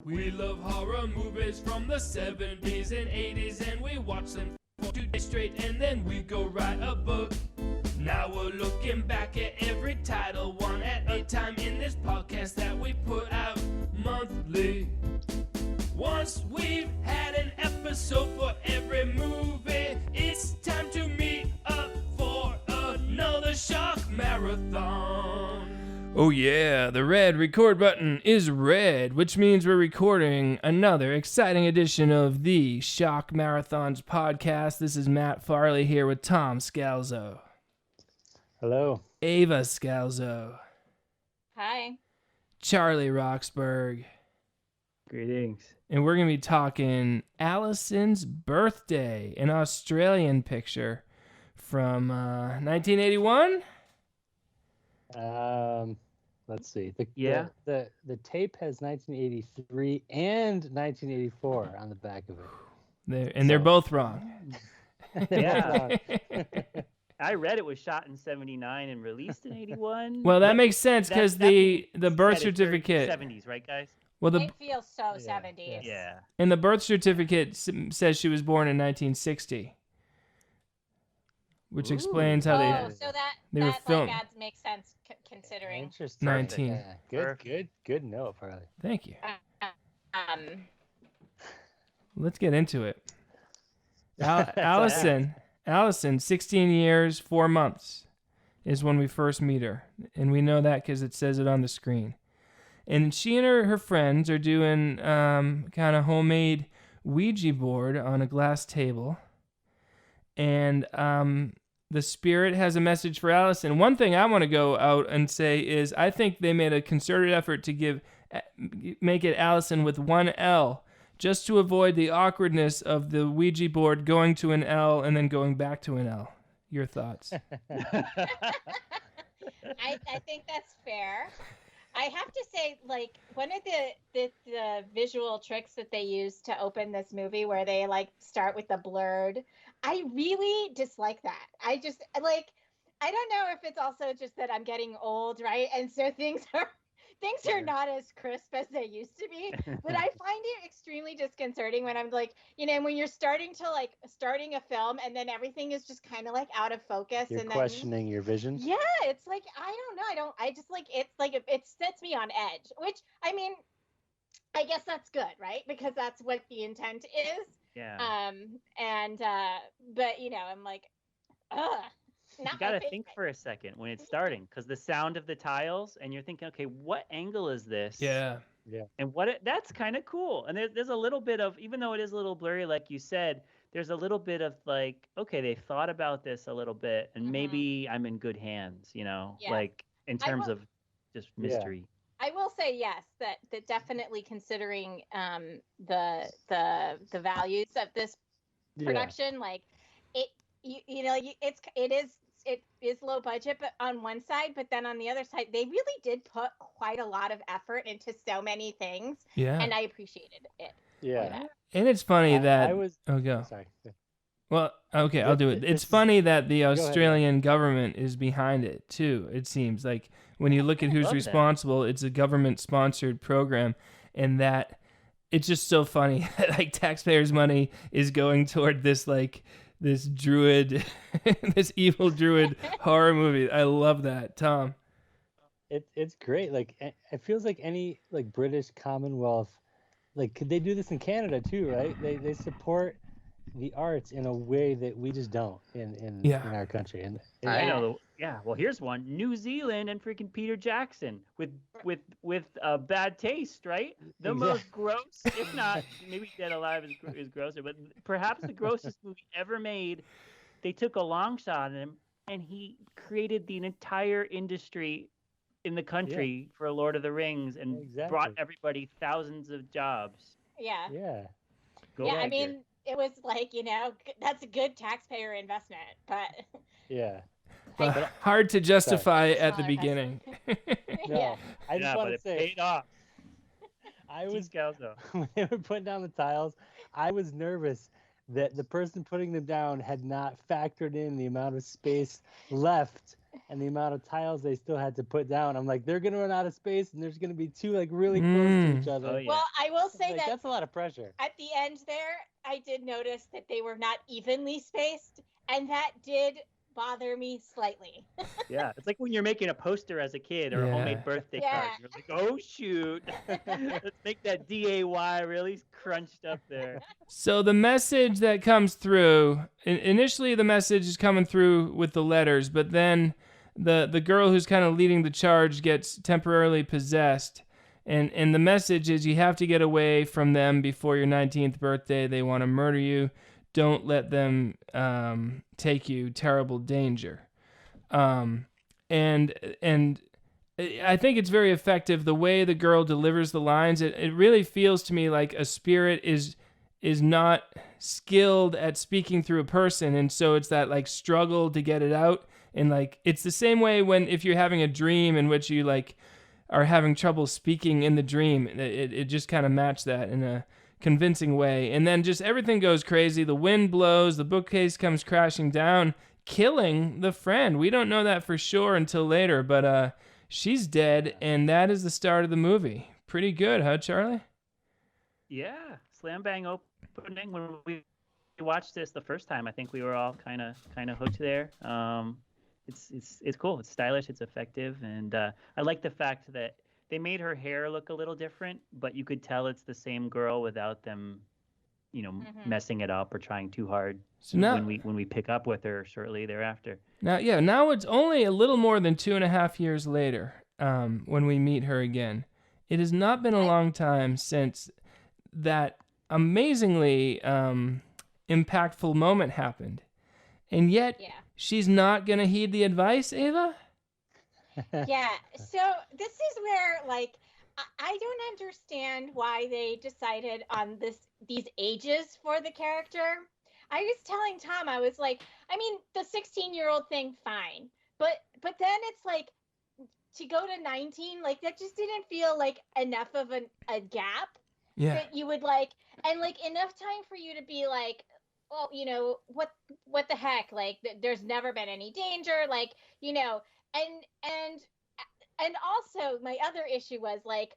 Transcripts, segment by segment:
We love horror movies from the 70s and 80s, and we watch them for 2 days straight, and then we go write a book. Now we're looking back at every title, one at a time, in this podcast that we put out monthly. Once we've had an episode for every movie, it's time to meet up for another Shock Marathon. Oh yeah, the red record button is red, which means we're recording another exciting edition of the Shock Marathons podcast. This is Matt Farley here with Tom Scalzo. Hello. Ava Scalzo. Hi. Charlie Roxburgh. Greetings. And we're going to be talking Allison's Birthday, an Australian picture from 1981. Let's see. The tape has 1983 and 1984 on the back of it. They're both wrong. Yeah. I read it was shot in 79 and released in 81. Well, that makes sense because the birth certificate 70s, right, guys? Well, It feels so 70s. Yeah. and the birth certificate says she was born in 1960, which explains how so they were filmed. makes sense considering. Interesting. 19. Yeah. Good note, Farley. Thank you. Um, Let's get into it. Allison, 16 years, 4 months is when we first meet her. And we know that because it says it on the screen. And she and her friends are doing kind of homemade Ouija board on a glass table. And the spirit has a message for Allison. One thing I want to go out and say is I think they made a concerted effort to make it Allison with one L, just to avoid the awkwardness of the Ouija board going to an L and then going back to an L. Your thoughts? I think that's fair. I have to say, like, one of the visual tricks that they use to open this movie where they, like, start with the blurred, I really dislike that. I don't know if it's also just that I'm getting old, right? And so things are not as crisp as they used to be, but I find it extremely disconcerting when I'm like, when you're starting a film and then everything is just kind of like out of focus. You're and questioning your vision. Yeah, it's like, I don't know. It sets me on edge, which, I mean, I guess that's good, right? Because that's what the intent is. Yeah. But I'm like, ugh. You got to think for a second when it's starting, because the sound of the tiles, and you're thinking, okay, what angle is this? Yeah. And that's kind of cool. And there's a little bit of, even though it is a little blurry, like you said, there's a little bit of like, okay, they thought about this a little bit, and maybe I'm in good hands, like in terms of just mystery. I will say yes, that definitely considering the values of this production, like it is low budget, but on one side, but then on the other side, they really did put quite a lot of effort into so many things. Yeah. And I appreciated it. Yeah. And it's funny that... Go. Sorry. Well, okay, I'll do it. It's funny that the Australian government is behind it, too, it seems. Like, when you look at who's responsible, it's a government-sponsored program, and that it's just so funny that, like, taxpayers' money is going toward this, like... this druid, this evil druid horror movie. I love that, Tom. It's great. Like, it feels like any like British Commonwealth. Like, could they do this in Canada too? Right? They support the arts in a way that we just don't in our country. And I know. Well, here's one: New Zealand and freaking Peter Jackson with bad taste, right? The most gross, if not maybe Dead Alive is grosser, but perhaps the grossest movie ever made. They took a long shot at him, and he created the entire industry in the country for Lord of the Rings, and brought everybody thousands of jobs. Yeah. Yeah. I mean, it was like that's a good taxpayer investment, but But hard to justify at the beginning. No, I just want to say, it paid off. When they were putting down the tiles, I was nervous that the person putting them down had not factored in the amount of space left and the amount of tiles they still had to put down. I'm like, they're gonna run out of space, and there's gonna be two like really close to each other. Oh, yeah. Well, I will say Like, that that's a lot of pressure. at the end there, I did notice that they were not evenly spaced, and that did bother me slightly. Yeah, it's like when you're making a poster as a kid or a homemade birthday Yeah. card. You're like, oh shoot, let's make that DAY really crunched up there. So the message that comes through, initially the message is coming through with the letters, but then the girl who's kind of leading the charge gets temporarily possessed. And the message is you have to get away from them before your 19th birthday. They want to murder you. Don't let them take you. Terrible danger. And I think it's very effective the way the girl delivers the lines. It really feels to me like a spirit is not skilled at speaking through a person, and so it's that like struggle to get it out. And like it's the same way when if you're having a dream in which you like are having trouble speaking in the dream, it just kind of matched that in a convincing way. And then just everything goes crazy. The wind blows, the bookcase comes crashing down, killing the friend. We don't know that for sure until later, but she's dead, and that is the start of the movie. Pretty good, huh, Charlie? Yeah, slam bang opening. When we watched this the first time, I think we were all kind of hooked there. It's cool. It's stylish. It's effective, and I like the fact that they made her hair look a little different, but you could tell it's the same girl without them, messing it up or trying too hard. So now, when we pick up with her shortly thereafter. Now it's only a little more than 2.5 years later when we meet her again. It has not been a long time since that amazingly impactful moment happened, and yet she's not gonna heed the advice, Ava. Yeah, so this is where like I don't understand why they decided on these ages for the character. I was telling Tom, I was like, I mean, the 16-year-old thing, fine, but then it's like to go to 19, like that just didn't feel like enough of a gap that you would like, and like enough time for you to be like, well, what the heck, like there's never been any danger, like, and also my other issue was like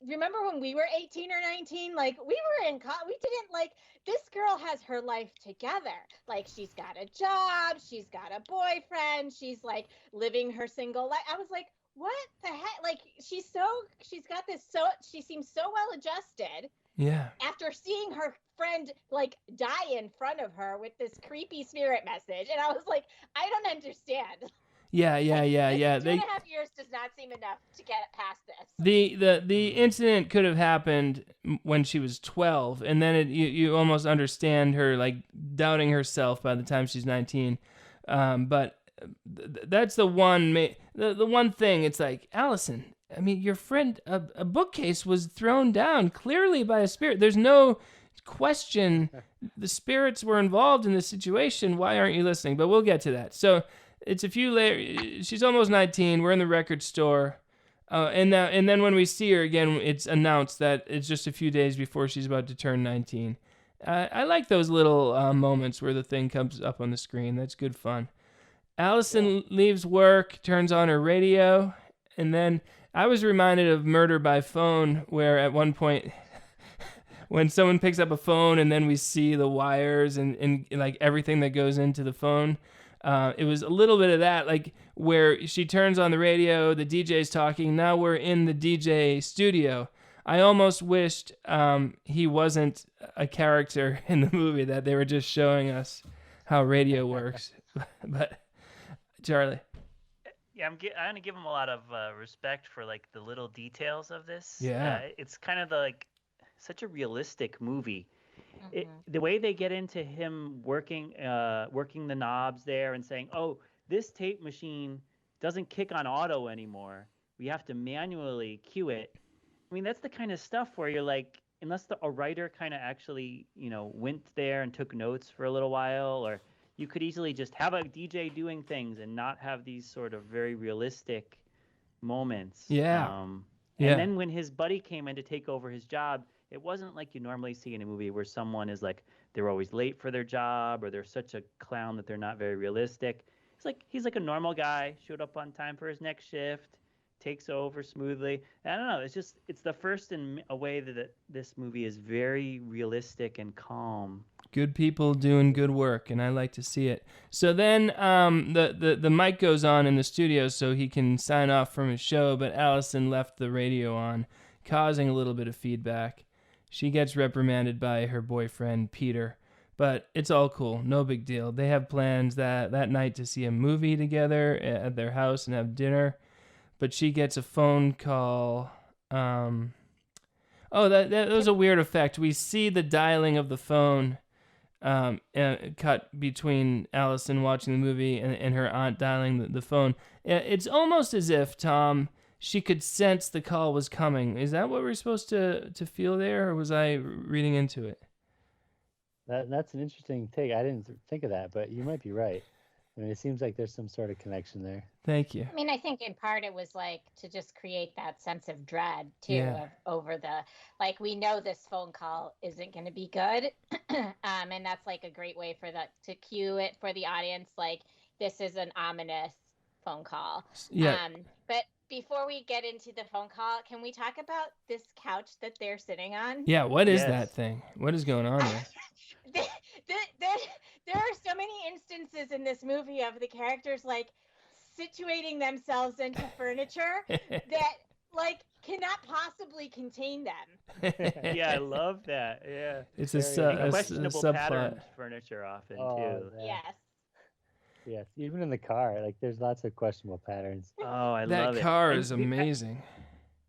remember when we were 18 or 19, like we were in college, we didn't like, this girl has her life together, like she's got a job, she's got a boyfriend, she's like living her single life. I was like, what the heck, like she seems so well adjusted. Yeah. After seeing her friend like die in front of her with this creepy spirit message, and I was like, I don't understand. Yeah. 2.5 years does not seem enough to get past this. The incident could have happened when she was 12, and then you almost understand her like doubting herself by the time she's 19. But that's the one the one thing. It's like, Allison, I mean, your friend, a bookcase was thrown down clearly by a spirit. There's no question the spirits were involved in the situation. Why aren't you listening? But we'll get to that. So it's a few later. She's almost 19. We're in the record store. And then when we see her again, it's announced that it's just a few days before she's about to turn 19. I like those little moments where the thing comes up on the screen. That's good fun. Allison leaves work, turns on her radio, and then I was reminded of Murder by Phone, where at one point when someone picks up a phone and then we see the wires and like everything that goes into the phone. It was a little bit of that, like where she turns on the radio, the DJ's talking, now we're in the DJ studio. I almost wished he wasn't a character in the movie, that they were just showing us how radio works. But Charlie. Yeah, I'm gonna give him a lot of respect for like the little details of this. Yeah, it's kind of like such a realistic movie. The way they get into him working the knobs there and saying, "Oh, this tape machine doesn't kick on auto anymore. We have to manually cue it." I mean, that's the kind of stuff where you're like, unless a writer kind of actually, went there and took notes for a little while, or you could easily just have a DJ doing things and not have these sort of very realistic moments. Yeah. And Yeah. then when his buddy came in to take over his job, it wasn't like you normally see in a movie where someone is like they're always late for their job or they're such a clown that they're not very realistic. He's like a normal guy, showed up on time for his next shift, takes over smoothly. I don't know. It's the first in a way that this movie is very realistic and calm. Good people doing good work, and I like to see it. So then the mic goes on in the studio so he can sign off from his show, but Allison left the radio on, causing a little bit of feedback. She gets reprimanded by her boyfriend, Peter, but it's all cool. No big deal. They have plans that night to see a movie together at their house and have dinner, but she gets a phone call. That was a weird effect. We see the dialing of the phone cut between Allison watching the movie and her aunt dialing the phone. It's almost as if, Tom, she could sense the call was coming. Is that what we're supposed to feel there, or was I reading into it? That's an interesting take. I didn't think of that, but you might be right. I mean, it seems like there's some sort of connection there. Thank you. I mean, I think in part it was like to just create that sense of dread too, Yeah. over the, like, we know this phone call isn't going to be good, and that's like a great way for that to cue it for the audience, like this is an ominous phone call. Yeah. But before we get into the phone call, can we talk about this couch that they're sitting on? Yeah, what is Yes. that thing? What is going on there? There are so many instances in this movie of the characters like situating themselves into furniture that like cannot possibly contain them. Yeah, I love that. Yeah. It's Very a Questionable subplot. pattern furniture often too. Yeah. Yes. Yes, even in the car, like there's lots of questionable patterns. Oh, I That love it. car And is amazing.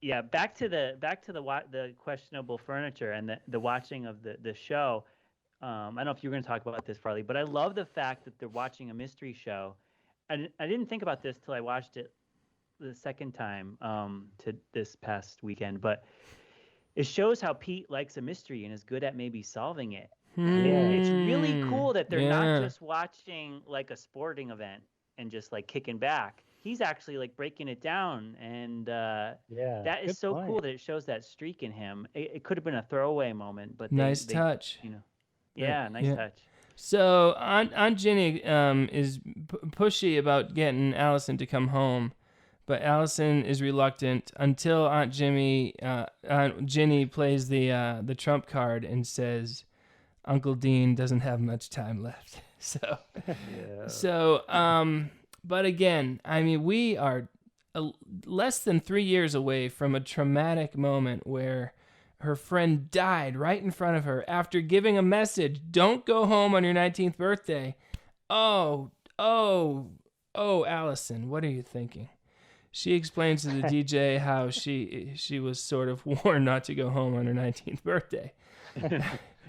Yeah, back to the questionable furniture and the watching of the show. I don't know if you were going to talk about this, Farley, but I love the fact that they're watching a mystery show. I didn't think about this till I watched it the second time to this past weekend, but it shows how Pete likes a mystery and is good at maybe solving it. It's really cool that they're not just watching like a sporting event and just like kicking back. He's actually like breaking it down, and that is good so point. cool that it shows that streak in him. It could have been a throwaway moment, but Nice they, touch. You know, yeah, nice Yeah. touch. So Aunt Ginny is pushy about getting Allison to come home, but Allison is reluctant until Aunt Ginny plays the trump card and says Uncle Dean doesn't have much time left. But again, I mean, we are less than 3 years away from a traumatic moment where her friend died right in front of her after giving a message, don't go home on your 19th birthday. Oh, Allison, what are you thinking? She explains to the DJ how she was sort of warned not to go home on her 19th birthday.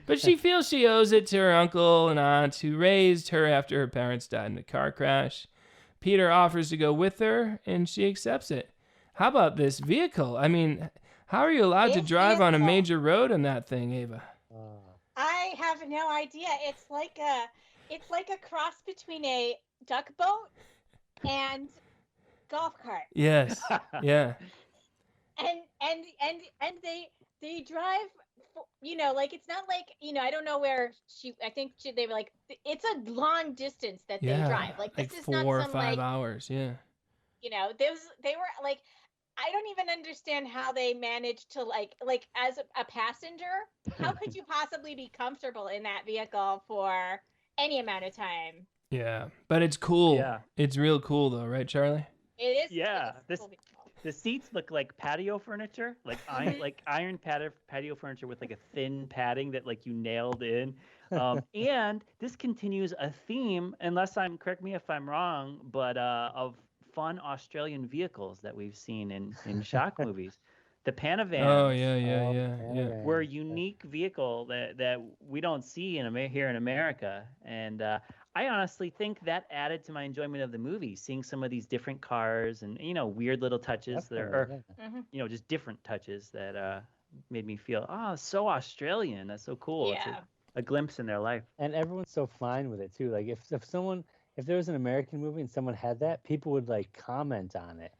But she feels she owes it to her uncle and aunt who raised her after her parents died in a car crash. Peter offers to go with her, and she accepts it. How about this vehicle? I mean, how are you allowed to drive on a major road in that thing, Ava? I have no idea. It's like a cross between a duck boat and golf cart. Yes. Yeah. And they drive, like it's not like, I don't know where they were like, it's a long distance that they drive. Like this is 4 not or some 5 like, hours. Yeah. they were like, I don't even understand how they managed to like as a passenger, how could you possibly be comfortable in that vehicle for any amount of time? Yeah. But it's cool. Yeah. It's real cool though, right, Charlie? It is. Yeah, it is cool vehicle. The seats look like patio furniture, like iron patio furniture with like a thin padding that like you nailed in. And this continues a theme, correct me if I'm wrong, but of fun Australian vehicles that we've seen in shock movies. The Panavans. Oh yeah. Were a unique vehicle that we don't see here in America, and I honestly think that added to my enjoyment of the movie, seeing some of these different cars and weird little touches just different touches that made me feel so Australian. That's so cool. Yeah. It's a glimpse in their life. And everyone's so fine with it too. Like if there was an American movie and someone had that, people would like comment on it.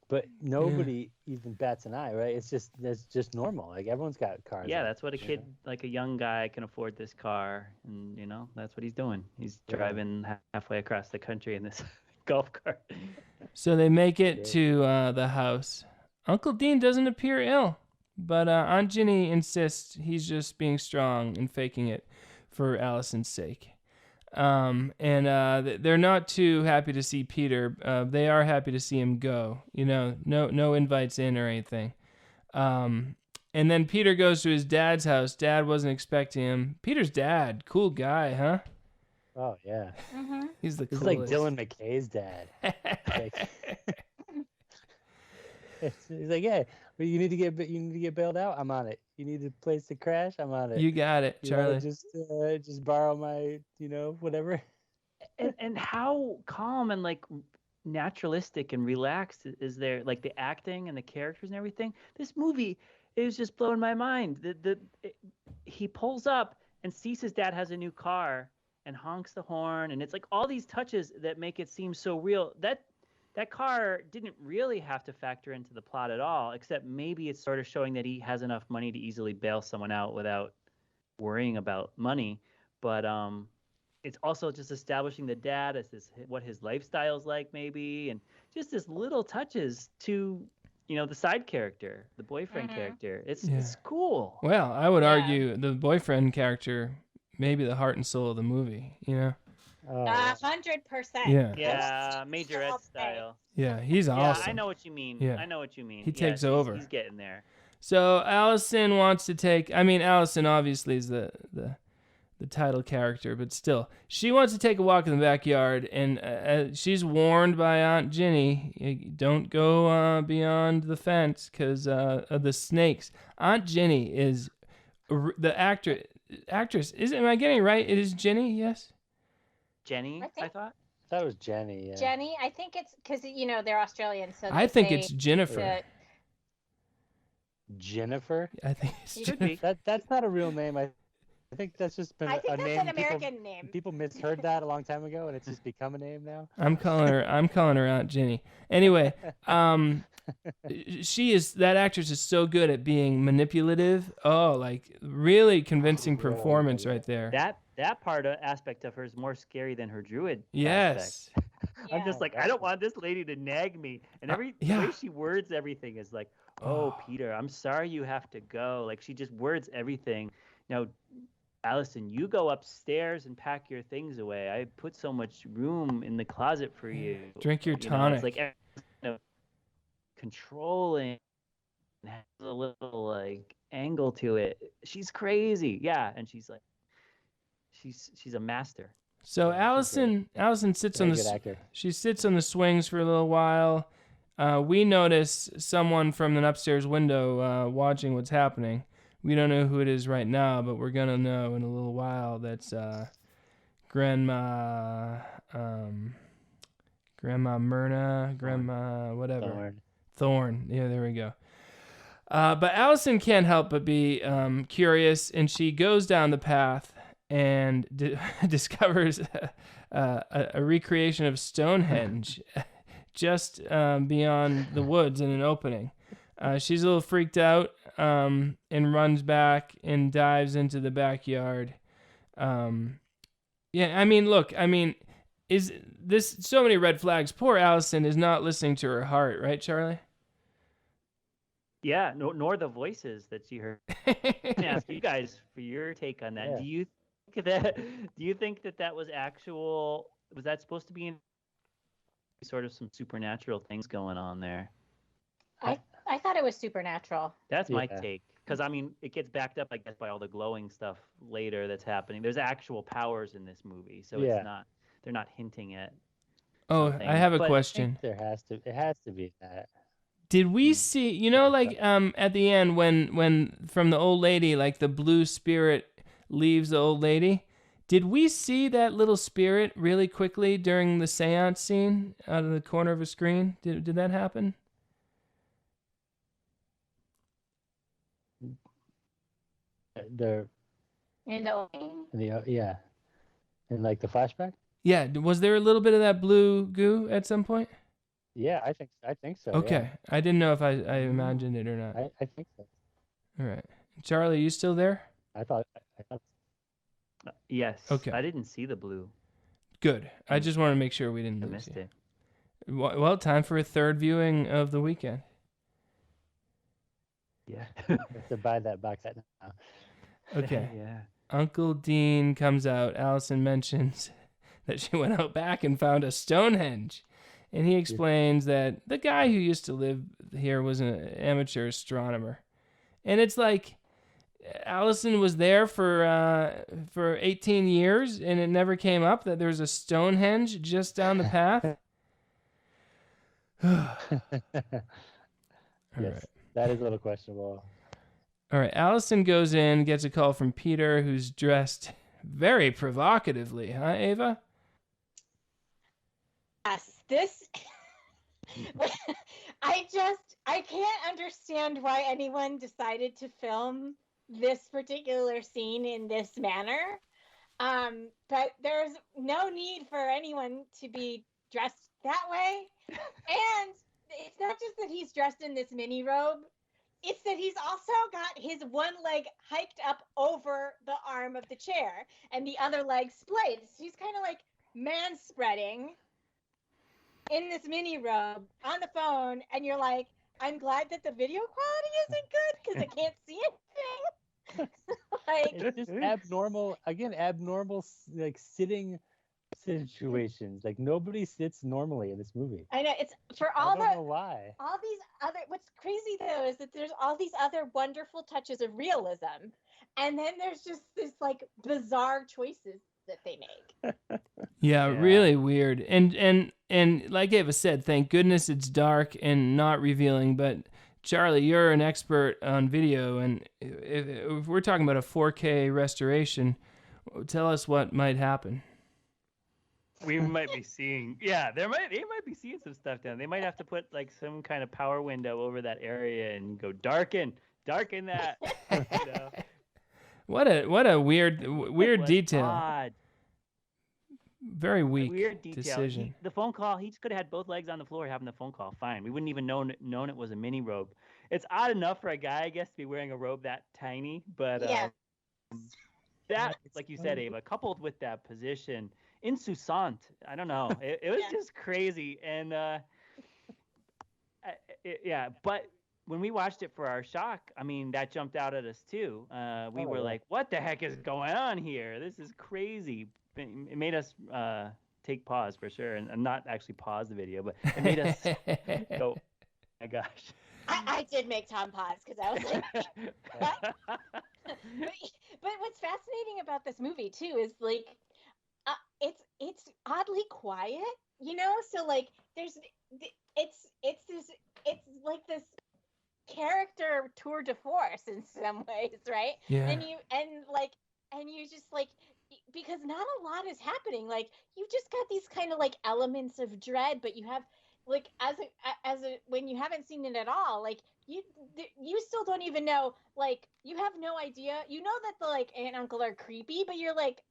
but nobody even bats an eye, right? That's just normal. Like everyone's got cars. Yeah, now, that's what a you kid, know? like a young guy, can afford this car, and that's what he's doing. He's driving halfway across the country in this golf cart. So they make it Great. to the house. Uncle Dean doesn't appear ill, but Aunt Ginny insists he's just being strong and faking it for Allison's sake. They're not too happy to see Peter. They are happy to see him go. No invites in or anything. And then Peter goes to his dad's house. Dad wasn't expecting him. Peter's dad, cool guy, huh? Oh yeah. Mm-hmm. He's the He's coolest. like Dylan McKay's dad. Like, he's like, yeah, but you need to get bailed out. I'm on it. You need a place to crash. I'm on it. You got it, You wanna Charlie. just borrow my, whatever. And how calm and like naturalistic and relaxed is there, like the acting and the characters and everything. This movie is just blowing my mind. He pulls up and sees his dad has a new car and honks the horn, and it's like all these touches that make it seem so real. That car didn't really have to factor into the plot at all, except maybe it's sort of showing that he has enough money to easily bail someone out without worrying about money. But it's also just establishing the dad as what his lifestyle's like, maybe, and just this little touches to the side character, the boyfriend character. It's cool. Well, I would argue the boyfriend character maybe the heart and soul of the movie. 100%. Yeah. Yeah, Major Ed style. Yeah, he's awesome. Yeah, I know what you mean. Yeah. I know what you mean. He takes over. He's getting there. So Allison wants to take. I mean, Allison obviously is the title character, but still, she wants to take a walk in the backyard, and she's warned by Aunt Ginny, don't go beyond the fence because of the snakes. Aunt Ginny is the actress. Am I getting it right? It is Ginny, yes? Jenny, I thought. That was Jenny. Yeah. Jenny, I think it's because they're Australian, so I think it's Jennifer. Jennifer. I think it's Could Jennifer. be. That's not a real name. I think that's just been I think a that's name. an American name. People misheard that a long time ago, and it's just become a name now. I'm calling her Aunt Ginny. Anyway, that actress is so good at being manipulative. Oh, like really convincing performance right there. That aspect of her is more scary than her druid. Yes. Aspect. I'm just like, I don't want this lady to nag me. And the way she words everything is like, oh, Peter, I'm sorry you have to go. Like she just words everything. Now, Allison, you go upstairs and pack your things away. I put so much room in the closet for you. Drink your tonic. It's like controlling, has a little like angle to it. She's crazy. Yeah, and she's like, she's a master. So Allison sits on she sits on the swings for a little while. We notice someone from an upstairs window watching what's happening. We don't know who it is right now, but we're gonna know in a little while. That's Grandma Myrna, Grandma whatever. Thorne. Yeah, there we go. But Allison can't help but be curious, and she goes down the path and discovers a recreation of Stonehenge just beyond the woods in an opening. She's a little freaked out and runs back and dives into the backyard. Is this so many red flags? Poor Allison is not listening to her heart, right, Charlie? Yeah, nor the voices that she heard. I'm gonna ask you guys for your take on that. Yeah. Do you think that was actual? Was that supposed to be sort of some supernatural things going on there? I thought it was supernatural. That's my take. Because, I mean, it gets backed up, I guess, by all the glowing stuff later that's happening. There's actual powers in this movie, so it's not, they're not hinting at something. I have a question. It has to be that. Did we see, at the end when from the old lady, like the blue spirit leaves the old lady, did we see that little spirit really quickly during the seance scene out of the corner of a screen? Did that happen? In like the flashback. Yeah, was there a little bit of that blue goo at some point? Yeah, I think so. Okay, I didn't know if I imagined it or not. I think so. All right, Charlie, you still there? I thought. Yes. Okay. I didn't see the blue. Good. I just want to make sure we didn't I lose missed you. it. Well, time for a third viewing of the weekend. Yeah. I have to buy that box set now. Okay. Yeah. Uncle Dean comes out. Allison mentions that she went out back and found a Stonehenge. And he explains that the guy who used to live here was an amateur astronomer. And it's like Allison was there for 18 years and it never came up that there's a Stonehenge just down the path. All Yes, right. that is a little questionable. All right, Allison goes in, gets a call from Peter, who's dressed very provocatively, huh, Ava? Yes, this. I can't understand why anyone decided to film this particular scene in this manner. But there's no need for anyone to be dressed that way. And it's not just that he's dressed in this mini robe. It's that he's also got his one leg hiked up over the arm of the chair and the other leg splayed. So he's kind of like man spreading in this mini robe on the phone. And you're like, I'm glad that the video quality isn't good because I can't see anything. Like, It's just abnormal like sitting situations. Like nobody sits normally in this movie. I know it's for I all don't the know why. all these other. What's crazy though is that there's all these other wonderful touches of realism, and then there's just this like bizarre choices that they make. Yeah, Yeah. really weird. And like Ava said, thank goodness it's dark and not revealing. But Charlie, you're an expert on video, and if we're talking about a 4K restoration, tell us what might happen. We might be seeing, they might be seeing some stuff down. They might have to put like some kind of power window over that area and go darken that. You know? What a weird detail. Odd. Very weak Weird detail. decision. The phone call, he just could have had both legs on the floor having the phone call. Fine. We wouldn't even known it was a mini robe. It's odd enough for a guy, I guess, to be wearing a robe that tiny, but Yeah. that, like you said, Ava, coupled with that position, insouciant. I don't know. It was just crazy. And but when we watched it for our shock, I mean, that jumped out at us too. We were like, what the heck is going on here? This is crazy. It made us take pause for sure, and not actually pause the video, but it made us go, oh my gosh. I did make Tom pause because I was like, what? But what's fascinating about this movie too is like, it's oddly quiet, you know. So like, it's like this character tour de force in some ways, right? Yeah. And you just like, because not a lot is happening. Like you've just got these kind of like elements of dread, but you have like as a when you haven't seen it at all, like you still don't even know, like you have no idea. You know that the like aunt and uncle are creepy, but you're like,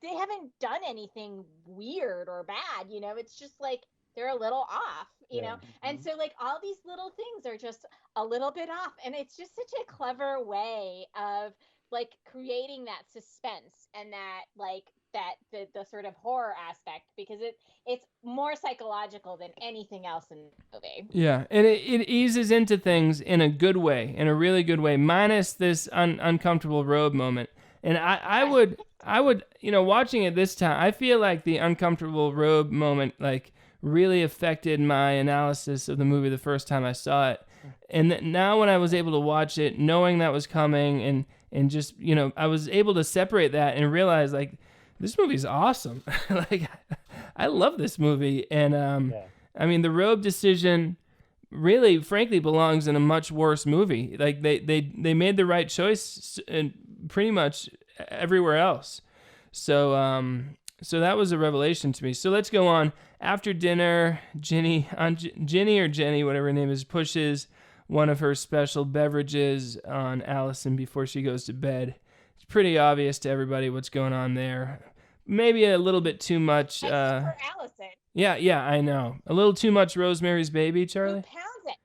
they haven't done anything weird or bad, you know. It's just like they're a little off, you know. And so like all these little things are just a little bit off, and it's just such a clever way of like creating that suspense and that like that the sort of horror aspect, because it's more psychological than anything else in the movie. Yeah, and it eases into things in a good way, in a really good way, minus this uncomfortable robe moment. And I would, you know, watching it this time, I feel like the uncomfortable robe moment like really affected my analysis of the movie the first time I saw it. And now when I was able to watch it, knowing that was coming, and just, you know, I was able to separate that and realize like this movie's awesome. Like I love this movie, and I mean the robe decision really, frankly, belongs in a much worse movie. Like they made the right choice and pretty much everywhere else. So that was a revelation to me. So let's go on. After dinner, Ginny or Jenny, whatever her name is, pushes one of her special beverages on Allison before she goes to bed. It's pretty obvious to everybody what's going on there. maybe a little bit too much. Except for Allison, Yeah, I know. A little too much Rosemary's Baby, who Charlie. pounds it.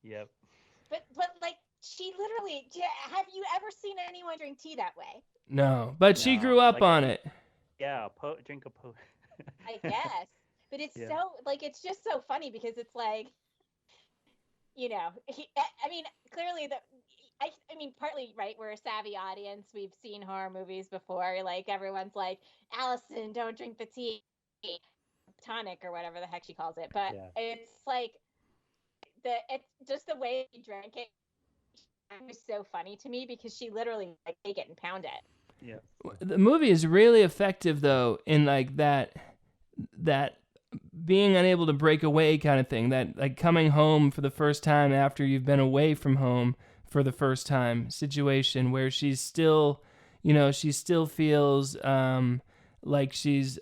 Yep. But like she literally. Have you ever seen anyone drink tea that way? No, but she No, grew up like, on it. Yeah, drink a po. I guess. But it's Yeah. so like it's just so funny because it's like, you know, I mean, clearly I mean, partly right. We're a savvy audience. We've seen horror movies before. Like everyone's like, Allison, don't drink the tea, tonic or whatever the heck she calls it. But Yeah. it's like it's just the way she drank it was so funny to me because she literally like take it and pound it. Yeah. The movie is really effective though in like that being unable to break away kind of thing, that like coming home for the first time after you've been away from home for the first time situation where she's still, she still feels like she's,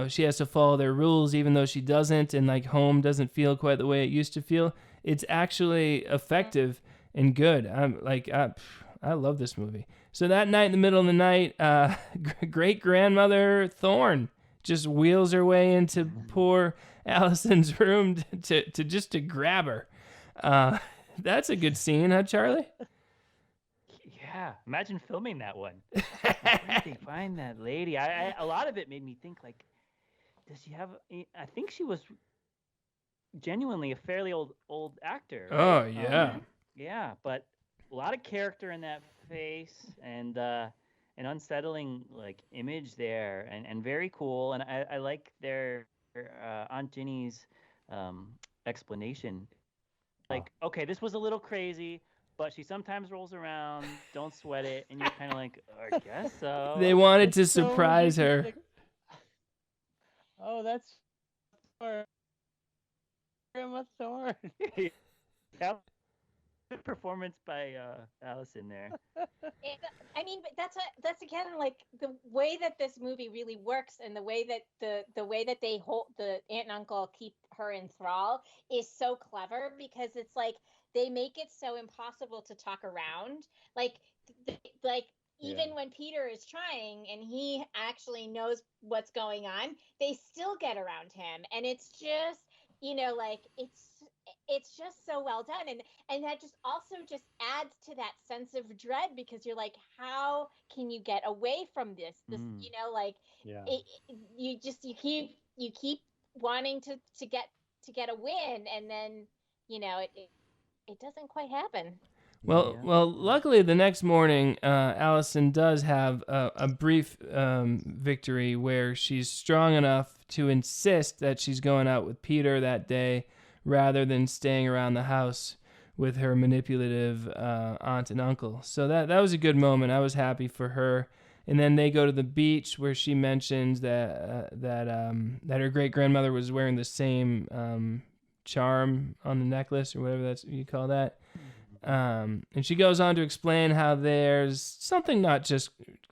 she has to follow their rules even though she doesn't, and like home doesn't feel quite the way it used to feel. It's actually effective and good. I love this movie. So that night in the middle of the night, great-grandmother Thorne just wheels her way into poor Allison's room to grab her. That's a good scene, huh, Charlie? Yeah, imagine filming that one. Where did they find that lady? A lot of it made me think, like, does she have? I think she was genuinely a fairly old actor. Right? Oh yeah. Yeah, but a lot of character in that face, and an unsettling like image there, and very cool. And I like their Aunt Ginny's explanation. Like, okay, this was a little crazy, but she sometimes rolls around. Don't sweat it. And you're kind of like, I guess so. They wanted to That's so surprise her. ridiculous. Oh, that's Grandma Thorne. Yeah. Good performance by Allison there. I mean, but that's again like the way that this movie really works, and the way that the way that they hold the aunt and uncle keep her in thrall is so clever, because it's like they make it so impossible to talk around. Like even when Peter is trying and he actually knows what's going on, they still get around him, and it's just like it's just so well done, and that just also just adds to that sense of dread, because you're like, how can you get away from this Yeah. you keep wanting to get a win, and then it doesn't quite happen. Well, luckily the next morning, Allison does have a brief victory where she's strong enough to insist that she's going out with Peter that day rather than staying around the house with her manipulative aunt and uncle. So that was a good moment. I was happy for her. And then they go to the beach where she mentions that her great-grandmother was wearing the same charm on the necklace, or whatever you call that. And she goes on to explain how there's something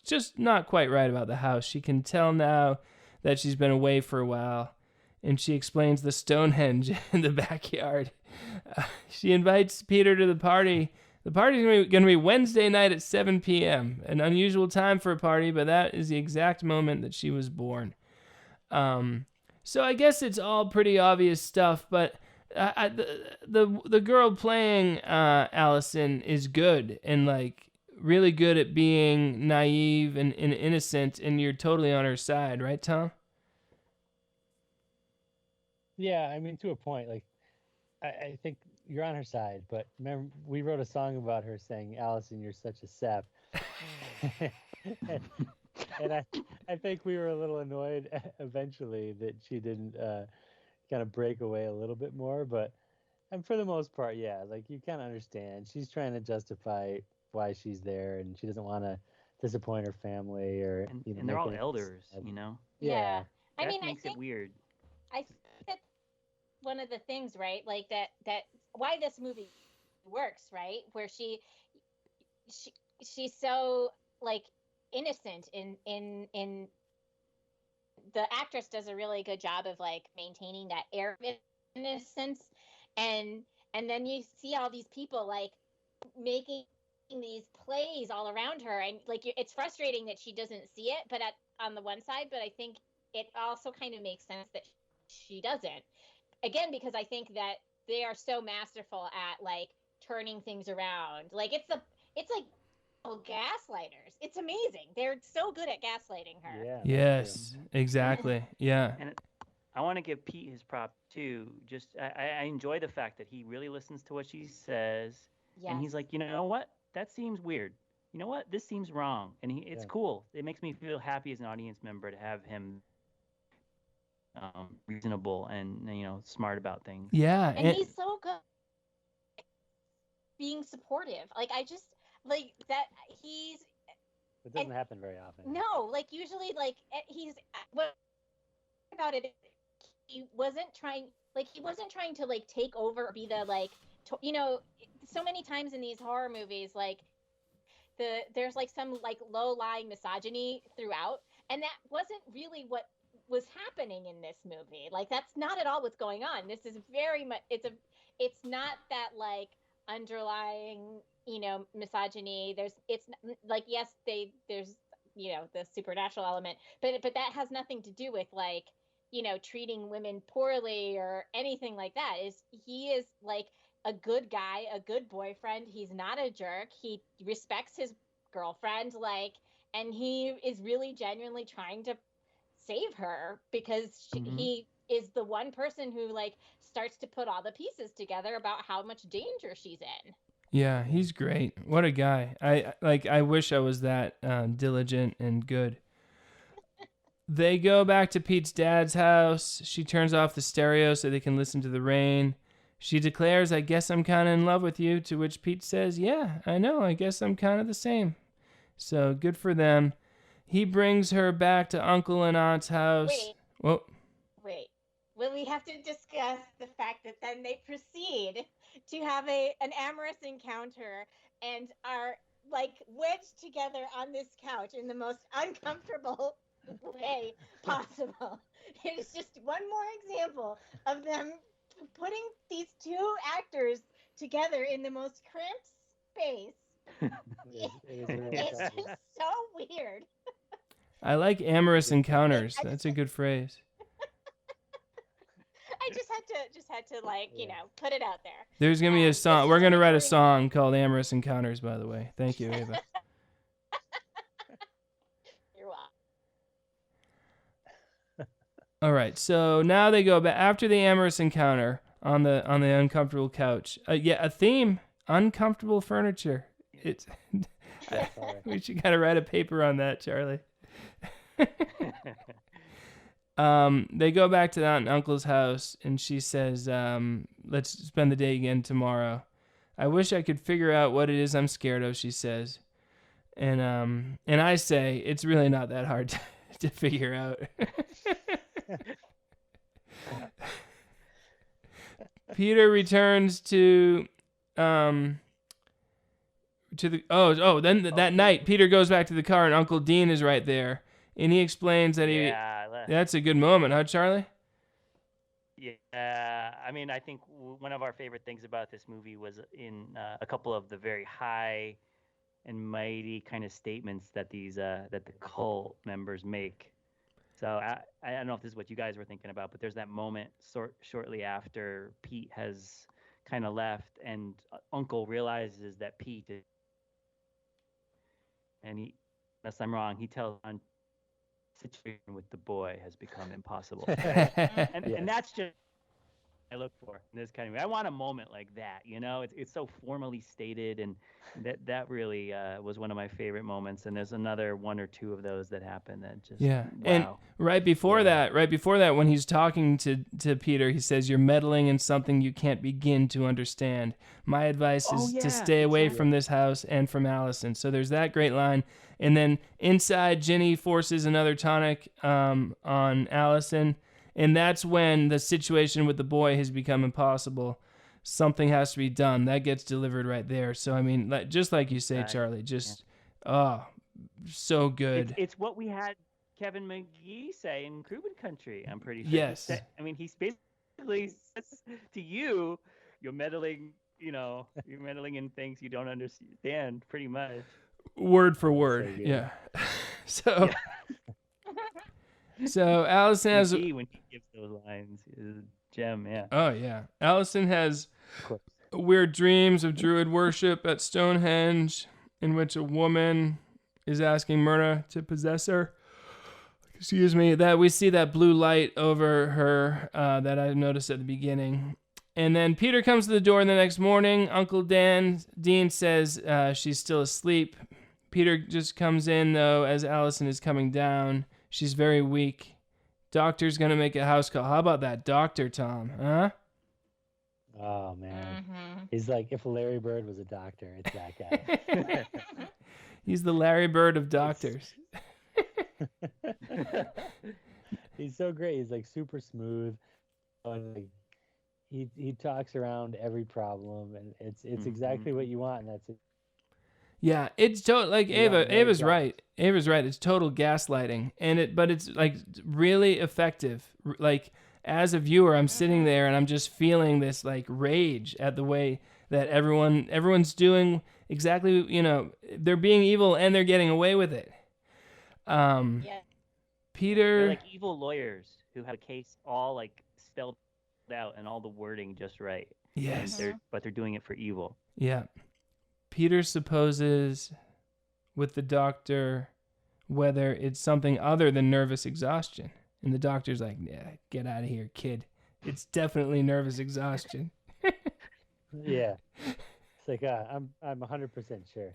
just not quite right about the house. She can tell now that she's been away for a while, and she explains the Stonehenge in the backyard. She invites Peter to the party. The party's going to be Wednesday night at 7 p.m., an unusual time for a party, but that is the exact moment that she was born. So I guess it's all pretty obvious stuff, but the girl playing Allison is good, and like really good at being naive and innocent, and you're totally on her side, right, Tom? Yeah, I mean, to a point. Like, I think you're on her side, but remember, we wrote a song about her saying, "Allison, you're such a sap." and I think we were a little annoyed eventually that she didn't kind of break away a little bit more, and for the most part, yeah, like you kind of understand. She's trying to justify why she's there, and she doesn't want to disappoint her family, or and they're all elders, Yeah. That I mean, makes it weird. I think that's one of the things, right? Like that why this movie works, right? Where she's so like innocent in the actress does a really good job of like maintaining that air of innocence, and then you see all these people like making these plays all around her, and like it's frustrating that she doesn't see it, but on the one side, but I think it also kind of makes sense that she doesn't. Again, because I think that they are so masterful at like turning things around. Like it's like gaslighters. It's amazing. They're so good at gaslighting her. Yeah. Yes, exactly. Yeah. And I want to give Pete his prop too. Just I enjoy the fact that he really listens to what she says, Yes. and he's like, you know what? That seems weird. You know what? This seems wrong, and it's cool. It makes me feel happy as an audience member to have him reasonable and smart about things. Yeah. And he's so good being supportive. Like I just like that he's. It doesn't happen very often. No, like usually, like he's what about it. He wasn't trying to like take over or be the like so many times in these horror movies like there's like some like low-lying misogyny throughout, and that wasn't really what was happening in this movie. Like that's not at all what's going on. This is very much it's not that like underlying misogyny. It's like yes there's the supernatural element, but that has nothing to do with like treating women poorly or anything like that. He is like a good guy, a good boyfriend. He's not a jerk. He respects his girlfriend, like, and he is really genuinely trying to save her because he is the one person who like starts to put all the pieces together about how much danger she's in. Yeah, he's great. What a guy. I wish I was that diligent and good. They go back to Pete's dad's house. She turns off the stereo so they can listen to the rain. She declares, I guess I'm kind of in love with you, to which Pete says, yeah, I know, I guess I'm kind of the same. So good for them. He brings her back to Uncle and Aunt's house. Wait. Well, we have to discuss the fact that then they proceed to have an amorous encounter and are like wedged together on this couch in the most uncomfortable way possible. It is just one more example of them putting these two actors together in the most cramped space. It's just so weird. I like amorous encounters. That's a good phrase. I just had to like, put it out there. There's going to be a song. We're going to write a song called Amorous Encounters, by the way. Thank you, Ava. You're welcome. All right. So now they go back after the amorous encounter on the uncomfortable couch. A theme, uncomfortable furniture. It's we should got to write a paper on that, Charlie. They go back to the aunt and uncle's house, and she says, let's spend the day again tomorrow. I wish I could figure out what it is I'm scared of, she says. And I say, it's really not that hard to figure out. Peter returns to that night, Peter goes back to the car, and Uncle Dean is right there. And he explains that that's a good moment, huh, Charlie? Yeah, I mean, I think one of our favorite things about this movie was in a couple of the very high and mighty kind of statements that that the cult members make. So I don't know if this is what you guys were thinking about, but there's that moment shortly after Pete has kind of left, and Uncle realizes that Pete is, and he, unless I'm wrong, he tells on situation with the boy has become impossible. And that's just what I look for in this kind of movie. I want a moment like that, it's so formally stated, and that really was one of my favorite moments. And there's another one or two of those that happen that just wow. And right before that, when he's talking to Peter, he says, "You're meddling in something you can't begin to understand. My advice is to stay away from this house and from Allison." So there's that great line. And then inside, Ginny forces another tonic on Allison, and that's when the situation with the boy has become impossible. Something has to be done. That gets delivered right there. So, I mean, just like you say, Charlie, so good. It's what we had Kevin McGee say in Cuban Country, I'm pretty sure. Yes. He basically says to you, you're meddling you're meddling in things you don't understand, pretty much. Word for word. So good. Yeah. So so Allison has when he gives those lines is a gem, yeah. Oh yeah. Allison has Of course. weird dreams of Druid worship at Stonehenge, in which a woman is asking Myrna to possess her. Excuse me. That we see that blue light over her that I noticed at the beginning. And then Peter comes to the door the next morning. Uncle Dean says she's still asleep. Peter just comes in, though, as Allison is coming down. She's very weak. Doctor's going to make a house call. How about that doctor, Tom? Huh? Oh, man. Mhm. He's like, if Larry Bird was a doctor, it's that guy. He's the Larry Bird of doctors. He's so great. He's like super smooth. And like, he talks around every problem, and it's exactly what you want, and that's it. Yeah, it's total like Yeah, no Ava's doubt. right. Ava's right. It's total gaslighting, but it's like really effective. Like as a viewer, I'm sitting there and I'm just feeling this like rage at the way that everyone's doing exactly. They're being evil and they're getting away with it. Yeah. Peter. They're like evil lawyers who have a case all like spelled out and all the wording just right. Yes. But they're doing it for evil. Yeah. Peter supposes with the doctor whether it's something other than nervous exhaustion. And the doctor's like, yeah, get out of here, kid. It's definitely nervous exhaustion. Yeah. It's like, I'm 100% sure.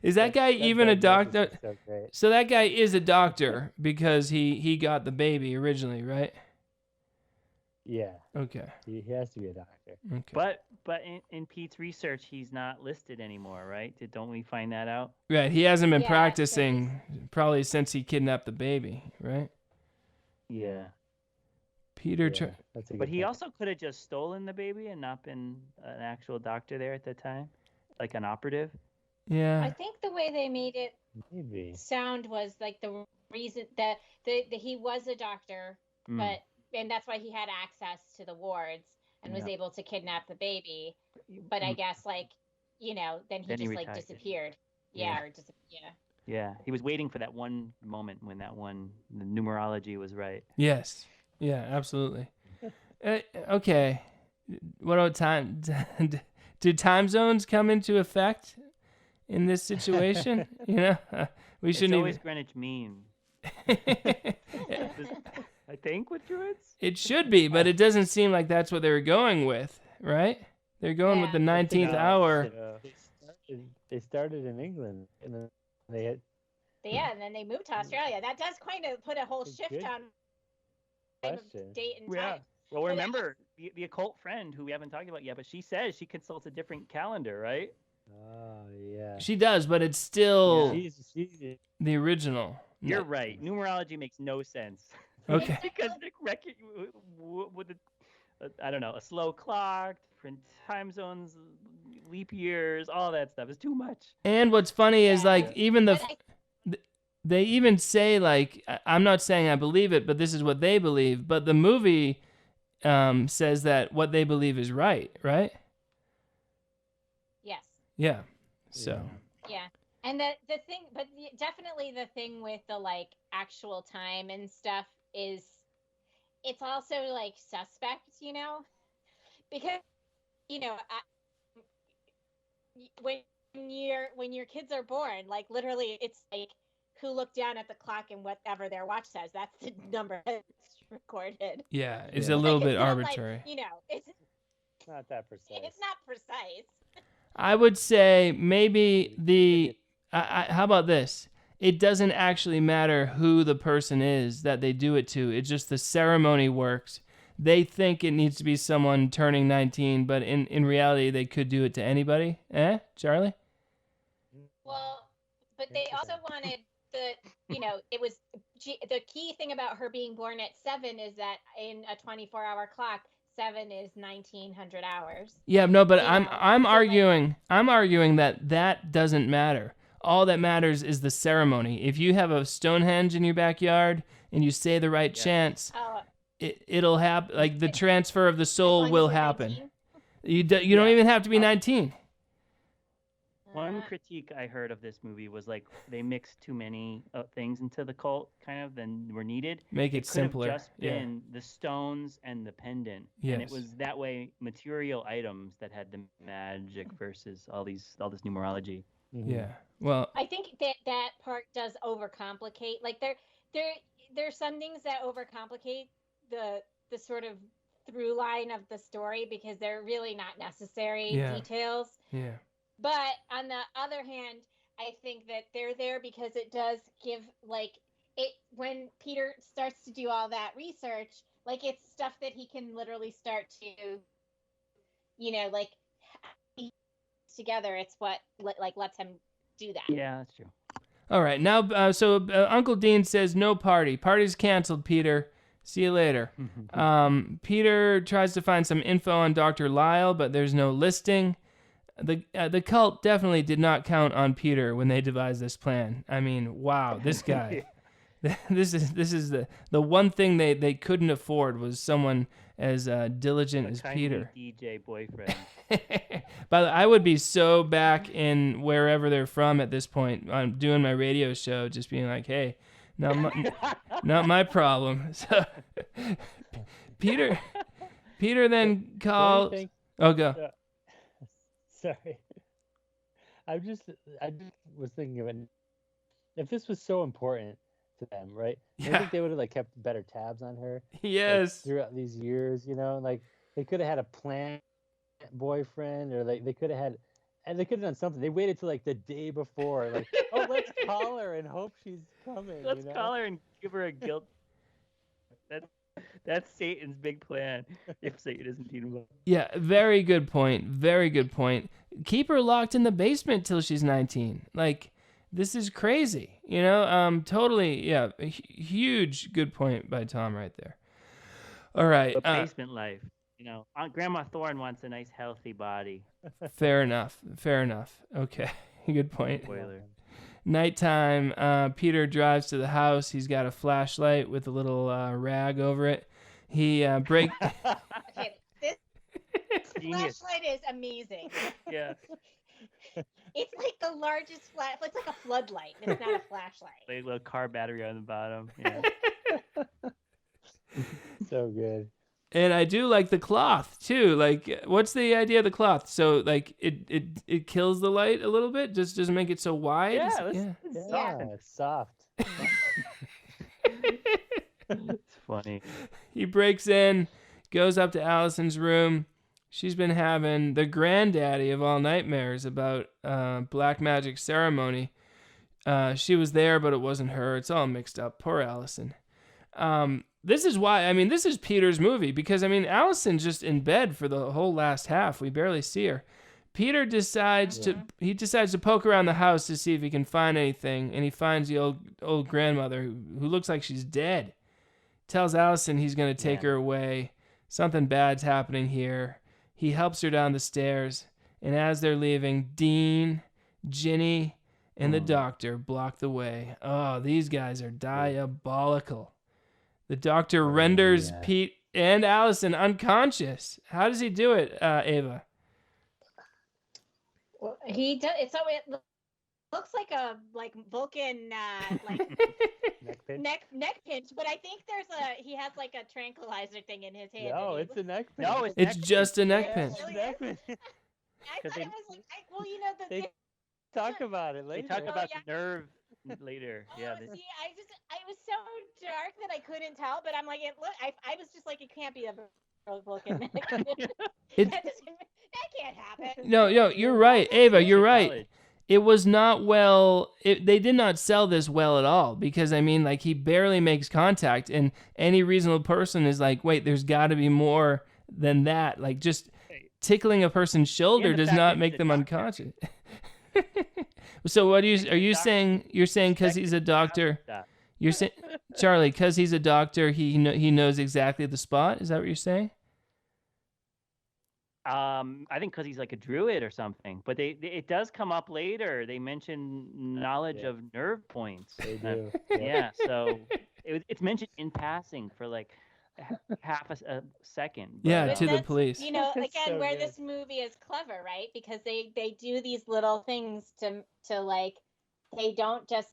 Is that guy even a doctor? diagnosis is So great. So that guy is a doctor because he got the baby originally, right? Yeah. Okay. He has to be a doctor. Okay. But in Pete's research, he's not listed anymore, right? Don't we find that out? Right. He hasn't been Yeah, practicing probably since he kidnapped the baby, right? Yeah. Peter. Yeah, that's a But good he point. also could have just stolen the baby and not been an actual doctor there at the time, like an operative. I Yeah. think the way they made it Maybe. sound was like the reason that he was a doctor, Mm. and that's why he had access to the wards and was Yeah. able to kidnap the baby. But I guess then he Then he just like retired. disappeared. Yeah. Yeah. Yeah, he was waiting for that one moment when the numerology was right. Yes. Yeah, absolutely. Okay. What about time? Do time zones come into effect in this situation? We It's shouldn't always even. Greenwich Mean. I think with Druids. It should be, but it doesn't seem like that's what they were going with, right? They're going with the Yeah. 19th hour. They started in England, and then they had Yeah, and then they moved to Australia. That does kind of put a whole That's a shift good on time of question. date and Yeah. time. Well, But remember the occult friend who we haven't talked about yet, but she says she consults a different calendar, right? Oh yeah. She does, but it's still She's the original. You're right. Numerology makes no sense. Okay. Because the record with I don't know, a slow clock, different time zones, leap years, all that stuff is too much. And what's funny is like even But I- they even say like I'm not saying I believe it, but this is what they believe. But the movie says that what they believe is right, right? yes. Yeah. So Yeah. And the thing, but definitely the thing with the like actual time and stuff is it's also like suspect, because when your kids are born, like literally it's like who looked down at the clock and whatever their watch says, that's the number that's recorded. yeah, it's Yeah. a little Like, bit it's not like, arbitrary. it's not that precise. not precise. I would say maybe how about this? It doesn't actually matter who the person is that they do it to. It's just the ceremony works. They think it needs to be someone turning 19, but in reality, they could do it to anybody. Charlie? Well, but they also wanted it was the key thing about her being born at 7 is that in a 24-hour clock, 7 is 1900 hours. Yeah, no, but You I'm know, I'm so, like- arguing that doesn't matter. All that matters is the ceremony. If you have a Stonehenge in your backyard and you say the right chants, Oh, it'll happen. Like the transfer of the as soul long as will you're happen. 19. You don't even have to be 19. One critique I heard of this movie was like they mixed too many things into the cult, kind of, than were needed. Make it simpler. Could have just been the stones and the pendant, and it was that way material items that had the magic versus all this numerology. Mm-hmm. Yeah. Well, I think that part does overcomplicate. Like there's some things that overcomplicate the sort of through line of the story because they're really not necessary details. Yeah. But on the other hand, I think that they're there because it does give when Peter starts to do all that research, like it's stuff that he can literally start to, together. It's what lets him do that. Yeah, that's true. All right. Now, so Uncle Dean says no party. Party's canceled, Peter. See you later. Peter tries to find some info on Dr. Lyle, but there's no listing. The cult definitely did not count on Peter when they devised this plan. I mean, wow, this guy. This is the one thing they couldn't afford was someone as diligent as Peter. DJ boyfriend. But I would be so back in wherever they're from at this point. I'm doing my radio show, just being like, hey, not my problem. So Peter then calls. Oh, go. Yeah. Sorry. I just was thinking of it. If this was so important to them, right? I think they would have kept better tabs on her. Yes. Throughout these years, they could have had a plant boyfriend, or they could have done something. They waited till the day before, oh, let's call her and hope she's coming. Let's call her and give her a guilt. That's Satan's big plan. If Satan isn't involved. Yeah, very good point. Very good point. Keep her locked in the basement till she's 19. This is crazy. Totally. Yeah, huge good point by Tom right there. All right. But basement life. Grandma Thorne wants a nice healthy body. Fair enough. Okay, good point. Spoiler. Nighttime, Peter drives to the house. He's got a flashlight with a little rag over it. He breaks. Okay, this flashlight is amazing. Yeah. It's like the largest it's like a floodlight. It's not a flashlight. Like a little car battery on the bottom. Yeah. So good. And I do like the cloth too. What's the idea of the cloth? So it kills the light a little bit. Just doesn't make it so wide. Yeah, it's soft. It's funny. He breaks in, goes up to Allison's room. She's been having the granddaddy of all nightmares about black magic ceremony. She was there, but it wasn't her. It's all mixed up. Poor Allison. This is why, this is Peter's movie, because, Allison's just in bed for the whole last half. We barely see her. Peter decides to poke around the house to see if he can find anything, and he finds the old grandmother who looks like she's dead. Tells Allison he's going to take her away. Something bad's happening here. He helps her down the stairs, and as they're leaving, Dean, Ginny, and the doctor block the way. Oh, these guys are diabolical. The doctor renders Pete and Allison unconscious. How does he do it, Ava? Well, he does. It looks like a Vulcan neck pinch, but I think he has a tranquilizer thing in his hand. No, it's a neck pinch. No, it's just a neck pinch. I thought it was they talk about it later. They talk about the nerve later. Yeah. See, I was so dark that I couldn't tell, but I'm I was just it can't be a Vulcan neck pinch. That can't happen. No, you're right, Ava. You're right. It was not well. They did not sell this well at all because he barely makes contact, and any reasonable person is wait, there's got to be more than that. Just tickling a person's shoulder does not make them unconscious. So what are you saying? You're saying because he's a doctor. You're saying, Charlie, because he's a doctor, he knows exactly the spot. Is that what you're saying? I think because he's a druid or something. But it does come up later. They mention knowledge of nerve points. They do. Yeah. So it's mentioned in passing for half a second. Yeah, But to the that's, police. You know, It's again, so where good. this movie is clever, right? Because they do these little things to like, they don't just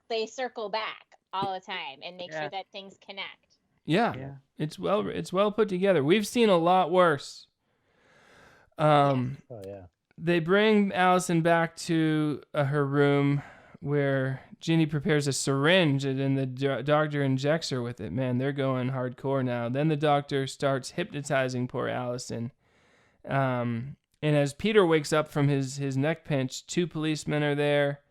they circle back all the time and make sure that things connect. Yeah. Yeah. It's well put together. We've seen a lot worse. Oh yeah. They bring Allison back to her room where Ginny prepares a syringe and then the doctor injects her with it. Man, they're going hardcore now. Then the doctor starts hypnotizing poor Allison. And as Peter wakes up from his neck pinch, 2 policemen are there.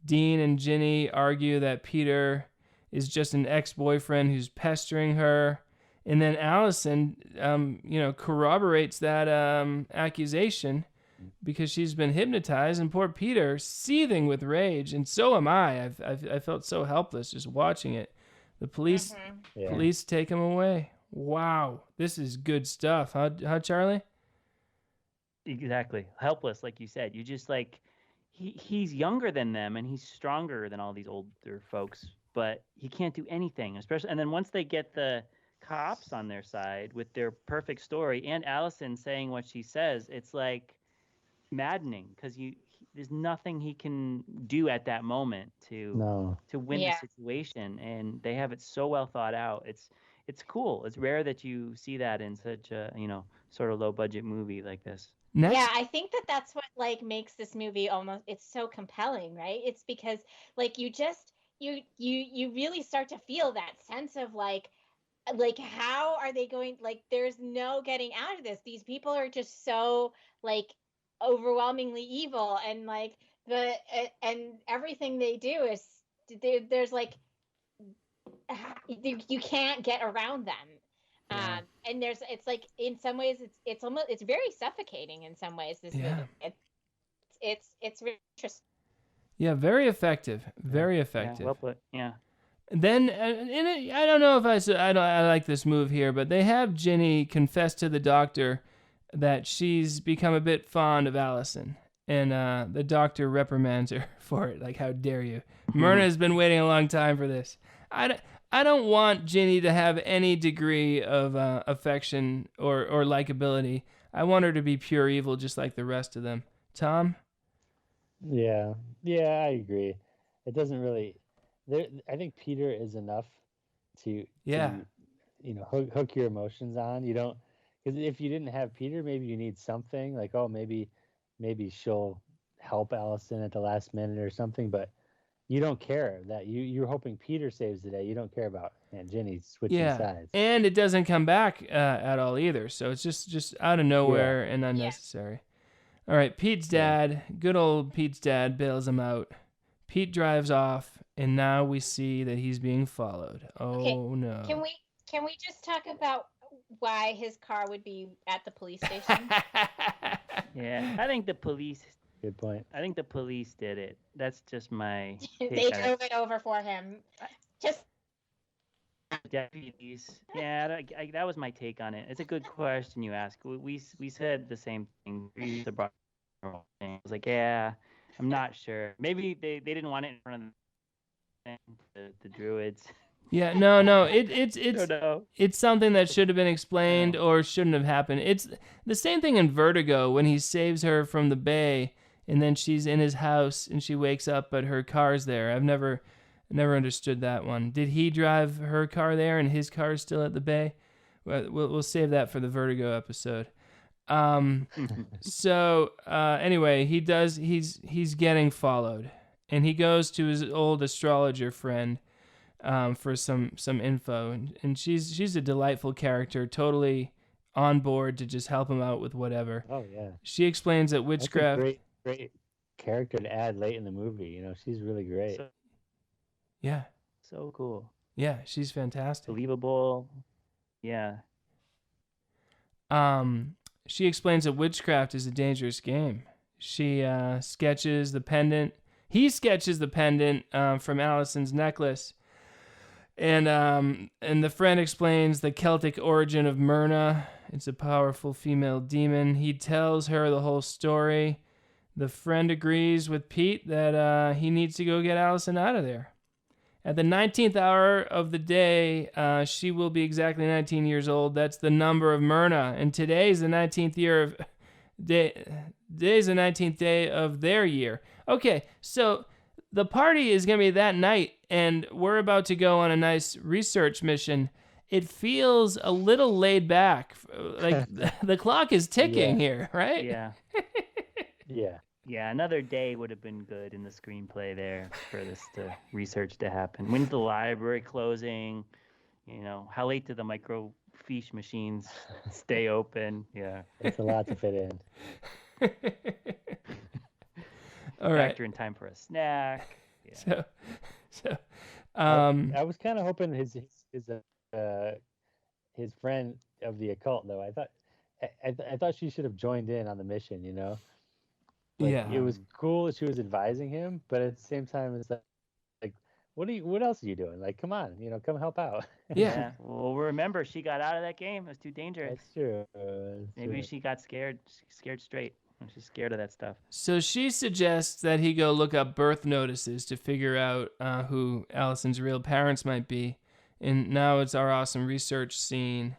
Dean and Ginny argue that Peter is just an ex-boyfriend who's pestering her. And then Allison, corroborates that accusation because she's been hypnotized, and poor Peter, seething with rage, and so am I. I felt so helpless just watching it. The police take him away. Wow, this is good stuff, huh, Charlie? Exactly. Helpless, like you said. You just like he's younger than them and he's stronger than all these older folks, but he can't do anything. Especially, and then once they get the cops on their side with their perfect story and Allison saying what she says, it's like maddening because there's nothing he can do at that moment to win the situation, and they have it so well thought out. It's cool. It's rare that you see that in such a sort of low budget movie like this. Yeah, I think that's what like makes this movie it's so compelling, right? It's because like you really start to feel that sense of like how are they going, like there's no getting out of this. These people are just so like overwhelmingly evil, and like and everything they do is there's like you can't get around them. And it's like in some ways it's very suffocating in some ways, this movie. It's really interesting. Yeah, very effective. Very effective. Yeah, well put. Yeah. Then, I don't know if I like this move here, but they have Ginny confess to the doctor that she's become a bit fond of Allison, and the doctor reprimands her for it. Like, how dare you? Myrna has been waiting a long time for this. I don't want Ginny to have any degree of affection or likability. I want her to be pure evil, just like the rest of them. Tom? Yeah, I agree. It doesn't really. I think Peter is enough to hook your emotions on. You don't, because if you didn't have Peter, maybe you need something like, oh, maybe she'll help Allison at the last minute or something, but you don't care that you're hoping Peter saves the day. You don't care about Ginny switching sides. And it doesn't come back at all either. So it's just out of nowhere and unnecessary. All right, Pete's dad, good old Pete's dad, bails him out. Pete drives off, and now we see that he's being followed. Oh no! Can we just talk about why his car would be at the police station? Yeah, I think the police. Good point. I think the police did it. That's just my. They drove it over for him. Just deputies. Yeah, that was my take on it. It's a good question you ask. We said the same thing. I was like, yeah, I'm not sure. Maybe they didn't want it in front of the Druids. Yeah, no, it's something that should have been explained or shouldn't have happened. It's the same thing in Vertigo when he saves her from the bay, and then she's in his house and she wakes up, but her car's there. I've never understood that one. Did he drive her car there and his car is still at the bay? We'll save that for the Vertigo episode. So anyway, he's getting followed, and he goes to his old astrologer friend for some info, and she's a delightful character, totally on board to just help him out with whatever. Oh yeah. She explains that witchcraft. That's a great character to add late in the movie. She's really great. Yeah. So cool. Yeah, she's fantastic. Believable. Yeah. She explains that witchcraft is a dangerous game. She sketches the pendant. He sketches the pendant from Allison's necklace. And the friend explains the Celtic origin of Myrna. It's a powerful female demon. He tells her the whole story. The friend agrees with Pete that he needs to go get Allison out of there. At the 19th hour of the day, she will be exactly 19 years old. That's the number of Myrna. And today's the 19th year of today's the 19th day of their year. Okay, so the party is going to be that night, and we're about to go on a nice research mission. It feels a little laid back. Like the clock is ticking here, right? Yeah. Yeah. Yeah, another day would have been good in the screenplay there for this research to happen. When's the library closing? You know, how late do the microfiche machines stay open? Yeah. It's a lot to fit in. All right. Factor in time for a snack. Yeah. So I was kind of hoping his friend of the occult, though. I thought she should have joined in on the mission, you know? Like, yeah. It was cool that she was advising him, but at the same time, it's like, what else are you doing? Like, come on, you know, come help out. Yeah. Well, remember, she got out of that game. It was too dangerous. That's true. Maybe she got scared straight. She's scared of that stuff. So she suggests that he go look up birth notices to figure out who Allison's real parents might be. And now it's our awesome research scene.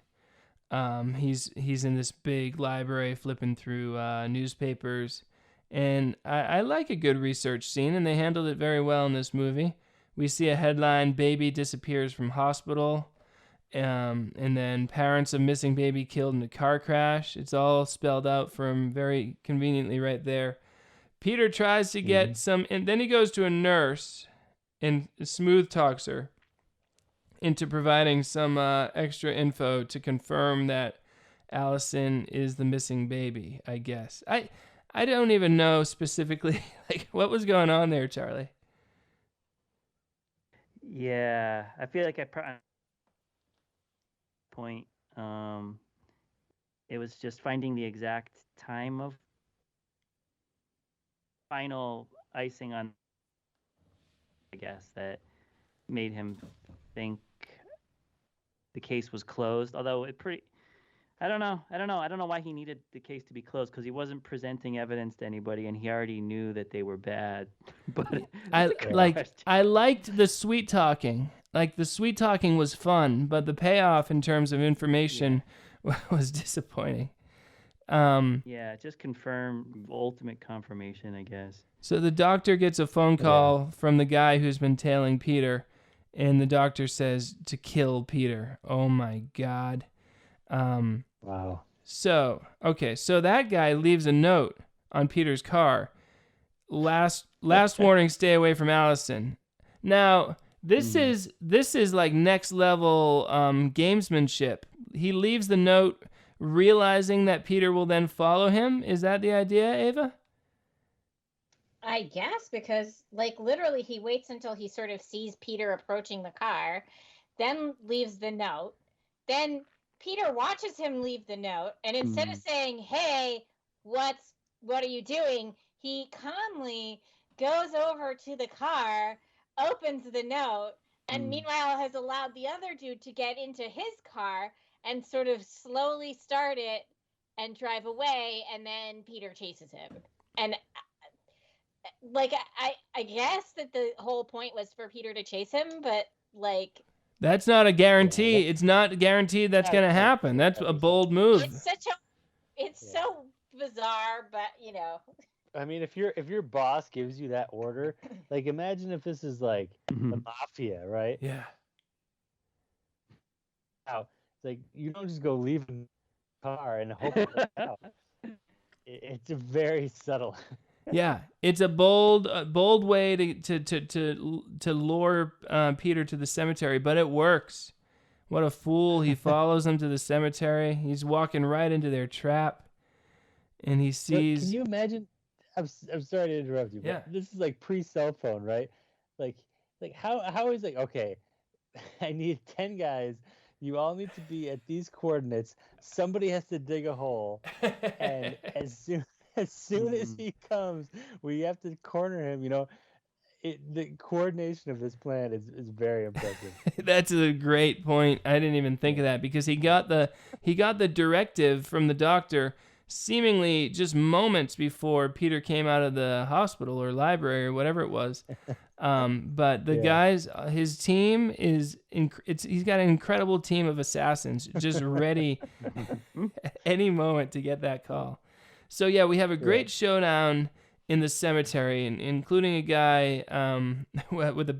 He's in this big library flipping through newspapers. And I like a good research scene, and they handled it very well in this movie. We see a headline, baby disappears from hospital. And then parents of missing baby killed in a car crash. It's all spelled out from very conveniently right there. Peter tries to get some, and then he goes to a nurse and smooth talks her into providing some extra info to confirm that Allison is the missing baby, I guess. I don't even know specifically like what was going on there, Charlie. Yeah, I feel like point it was just finding the exact time of final icing on, I guess, that made him think the case was closed. Although I don't know why he needed the case to be closed, because he wasn't presenting evidence to anybody and he already knew that they were bad. But I liked the sweet talking. Like, the sweet talking was fun, but the payoff in terms of information was disappointing. Just ultimate confirmation, I guess. So the doctor gets a phone call from the guy who's been tailing Peter, and the doctor says to kill Peter. Oh my God. Wow. So that guy leaves a note on Peter's car. Last warning, stay away from Allison. Now, this is like next level gamesmanship. He leaves the note realizing that Peter will then follow him. Is that the idea, Ava? I guess, because like literally he waits until he sort of sees Peter approaching the car, then leaves the note. Then Peter watches him leave the note, and instead of saying, "Hey, what are you doing?" he calmly goes over to the car, opens the note, and meanwhile has allowed the other dude to get into his car and sort of slowly start it and drive away, and then Peter chases him. And like I guess that the whole point was for Peter to chase him, but like that's not a guarantee. It's not guaranteed that's going to happen. That's a bold move. It's so bizarre, but you know. I mean, if your boss gives you that order, like imagine if this is like the mafia, right? Yeah. Now, like you don't just go leave the car and hope it works out. It's very subtle. Yeah, it's a bold way to lure Peter to the cemetery, but it works. What a fool! He follows them to the cemetery. He's walking right into their trap, and he sees. Can you imagine? I'm sorry to interrupt you, but yeah. This is like pre-cell phone, right? Like how is like, okay, I need 10 guys. You all need to be at these coordinates. Somebody has to dig a hole, and as soon as he comes, we have to corner him. You know, the coordination of this plan is very impressive. That's a great point. I didn't even think of that, because he got the directive from the doctor seemingly just moments before Peter came out of the hospital or library or whatever it was. But the guys, his team is he's got an incredible team of assassins just ready at any moment to get that call. So yeah, we have a great showdown in the cemetery, including a guy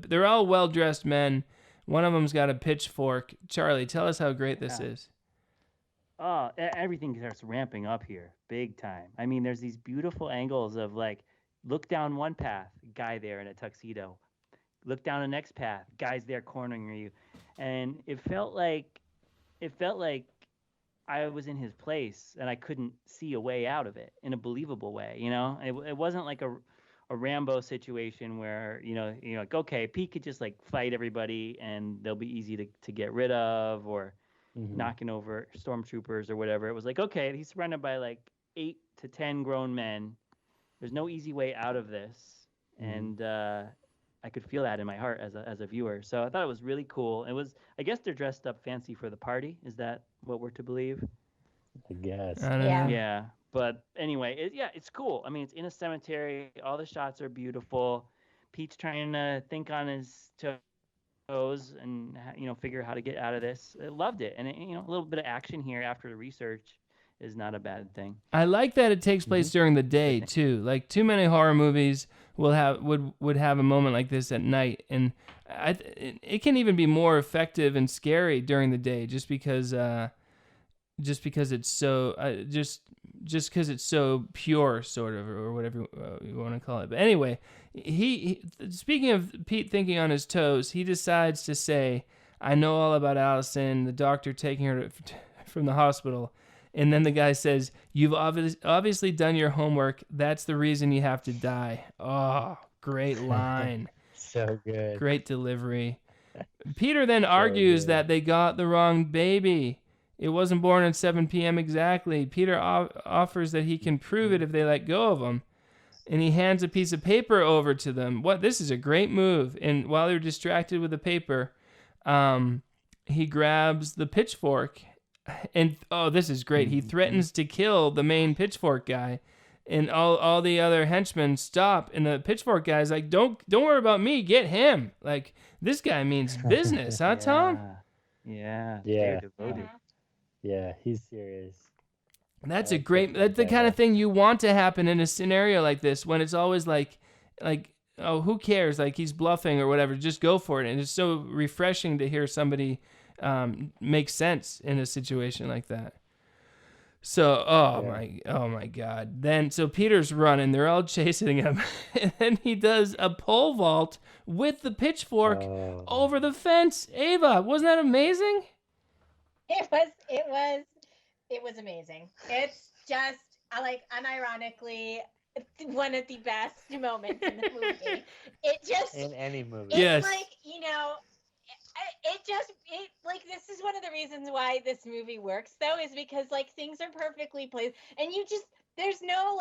they're all well-dressed men. One of them's got a pitchfork. Charlie, tell us how great this is. Oh, everything starts ramping up here, big time. I mean, there's these beautiful angles of like, look down one path, guy there in a tuxedo. Look down the next path, guy's there cornering you, and it felt like I was in his place and I couldn't see a way out of it in a believable way. You know, it wasn't like a Rambo situation where you're like, okay, Pete could just like fight everybody and they'll be easy to get rid of, or knocking over stormtroopers or whatever. It was like, okay, he's surrounded by like 8 to 10 grown men. There's no easy way out of this, and I could feel that in my heart as a viewer. So I thought it was really cool. It was, I guess they're dressed up fancy for the party. Is that what we're to believe? I guess. I don't know. Yeah. But anyway, it's cool. I mean, it's in a cemetery. All the shots are beautiful. Pete's trying to think on his toes and figure out how to get out of this. I loved it, and a little bit of action here after the research is not a bad thing. I like that it takes place during the day too. Like too many horror movies would have a moment like this at night, and it can even be more effective and scary during the day, just because it's so just because it's so pure, sort of, or whatever you want to call it. But anyway, he speaking of Pete thinking on his toes, he decides to say, "I know all about Allison, the doctor taking her from the hospital." And then the guy says, "You've obviously done your homework. That's the reason you have to die." Oh, great line. So good. Great delivery. Peter then argues that they got the wrong baby. It wasn't born at 7 p.m. exactly. Peter offers that he can prove it if they let go of him. And he hands a piece of paper over to them. This is a great move. And while they're distracted with the paper, he grabs the pitchfork. And, this is great. He threatens to kill the main pitchfork guy. And all the other henchmen stop. And the pitchfork guy's like, don't worry about me. Get him. Like, this guy means business, huh, Tom? Yeah. Yeah. They're devoted. Yeah, he's serious. That's the kind of thing you want to happen in a scenario like this, when it's always like, oh, who cares? Like, he's bluffing or whatever. Just go for it. And it's so refreshing to hear somebody make sense in a situation like that. So, oh my God. Then, so Peter's running. They're all chasing him. And then he does a pole vault with the pitchfork over the fence. Ava, wasn't that amazing? It was amazing. It's just unironically one of the best moments in the movie. In any movie. Yes. This is one of the reasons why this movie works, though, is because things are perfectly placed, and there's no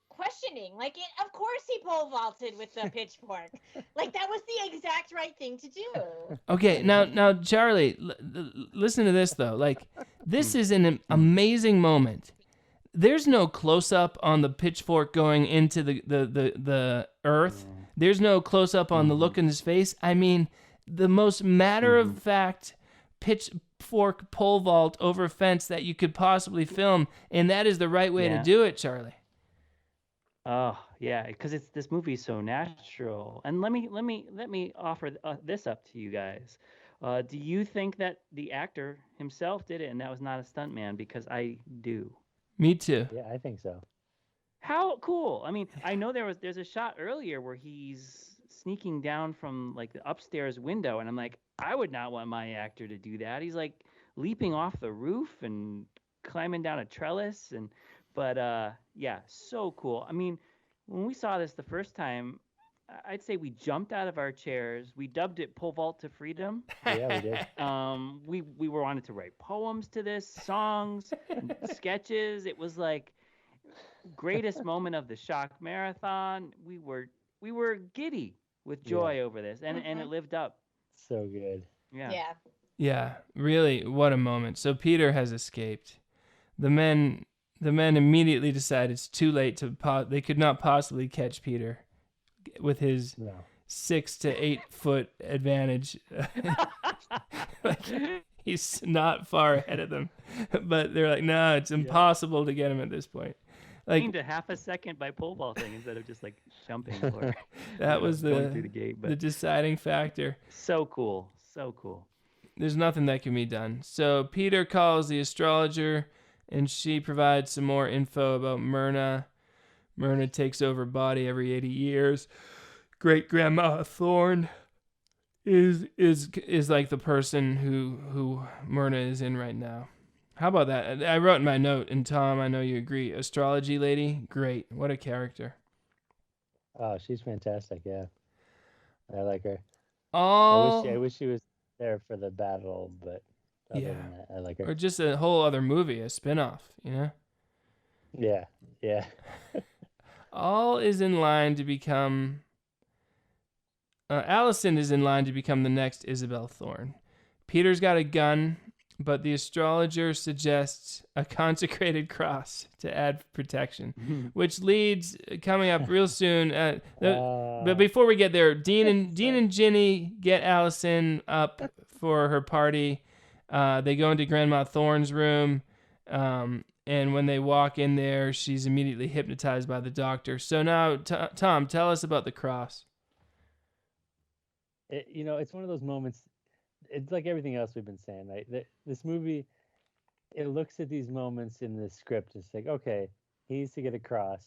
questioning. Of course he pole vaulted with the pitchfork. That was the exact right thing to do. Okay, now Charlie, listen to this though. This is an amazing moment. There's no close up on the pitchfork going into the earth. There's no close up on the look in his face. I mean, the most matter of fact pitchfork pole vault over a fence that you could possibly film, and that is the right way to do it, Charlie. Oh yeah, because this movie is so natural. And let me offer this up to you guys. Do you think that the actor himself did it and that was not a stuntman? Because I do. Me too. Yeah, I think so. How cool! I mean, I know there's a shot earlier where he's sneaking down from the upstairs window, and I'm like, I would not want my actor to do that. He's leaping off the roof and climbing down a trellis, but so cool. I mean, when we saw this the first time, I'd say we jumped out of our chairs. We dubbed it Pole Vault to Freedom. Yeah, we did. We wanted to write poems to this, songs, sketches. It was greatest moment of the Shock Marathon. We were giddy with joy over this, and it lived up. So good. Yeah, really, what a moment. So Peter has escaped. The men immediately decide it's too late they could not possibly catch Peter. with his No. 6 to 8 foot advantage. Like, he's not far ahead of them, but they're like, no, it's impossible to get him at this point. Like, Gained a half a second by pole vaulting instead of just like jumping for that was going through the gate. the But deciding factor. so cool. There's nothing that can be done. So Peter calls the astrologer, and she provides some more info about Myrna. Myrna takes over body every 80 years. Great grandma Thorne is like the person who Myrna is in right now. How about that? I wrote in my note, and Tom, I know you agree. Astrology lady, great. What a character. Oh, she's fantastic. Yeah, I like her. All I wish she was there for the battle, but other than that, I like her. or just a whole other movie, a spin-off, you know? Yeah. All is in line to become... Allison is in line to become the next Isabel Thorne. Peter's got a gun, but the astrologer suggests a consecrated cross to add protection, which leads, coming up real soon. But before we get there, Dean and Ginny get Allison up for her party. They go into Grandma Thorne's room, and when they walk in there, she's immediately hypnotized by the doctor. So now, Tom, tell us about the cross. It's one of those moments. It's like everything else we've been saying, right? This movie, it looks at these moments in the script. It's like, okay, he needs to get across.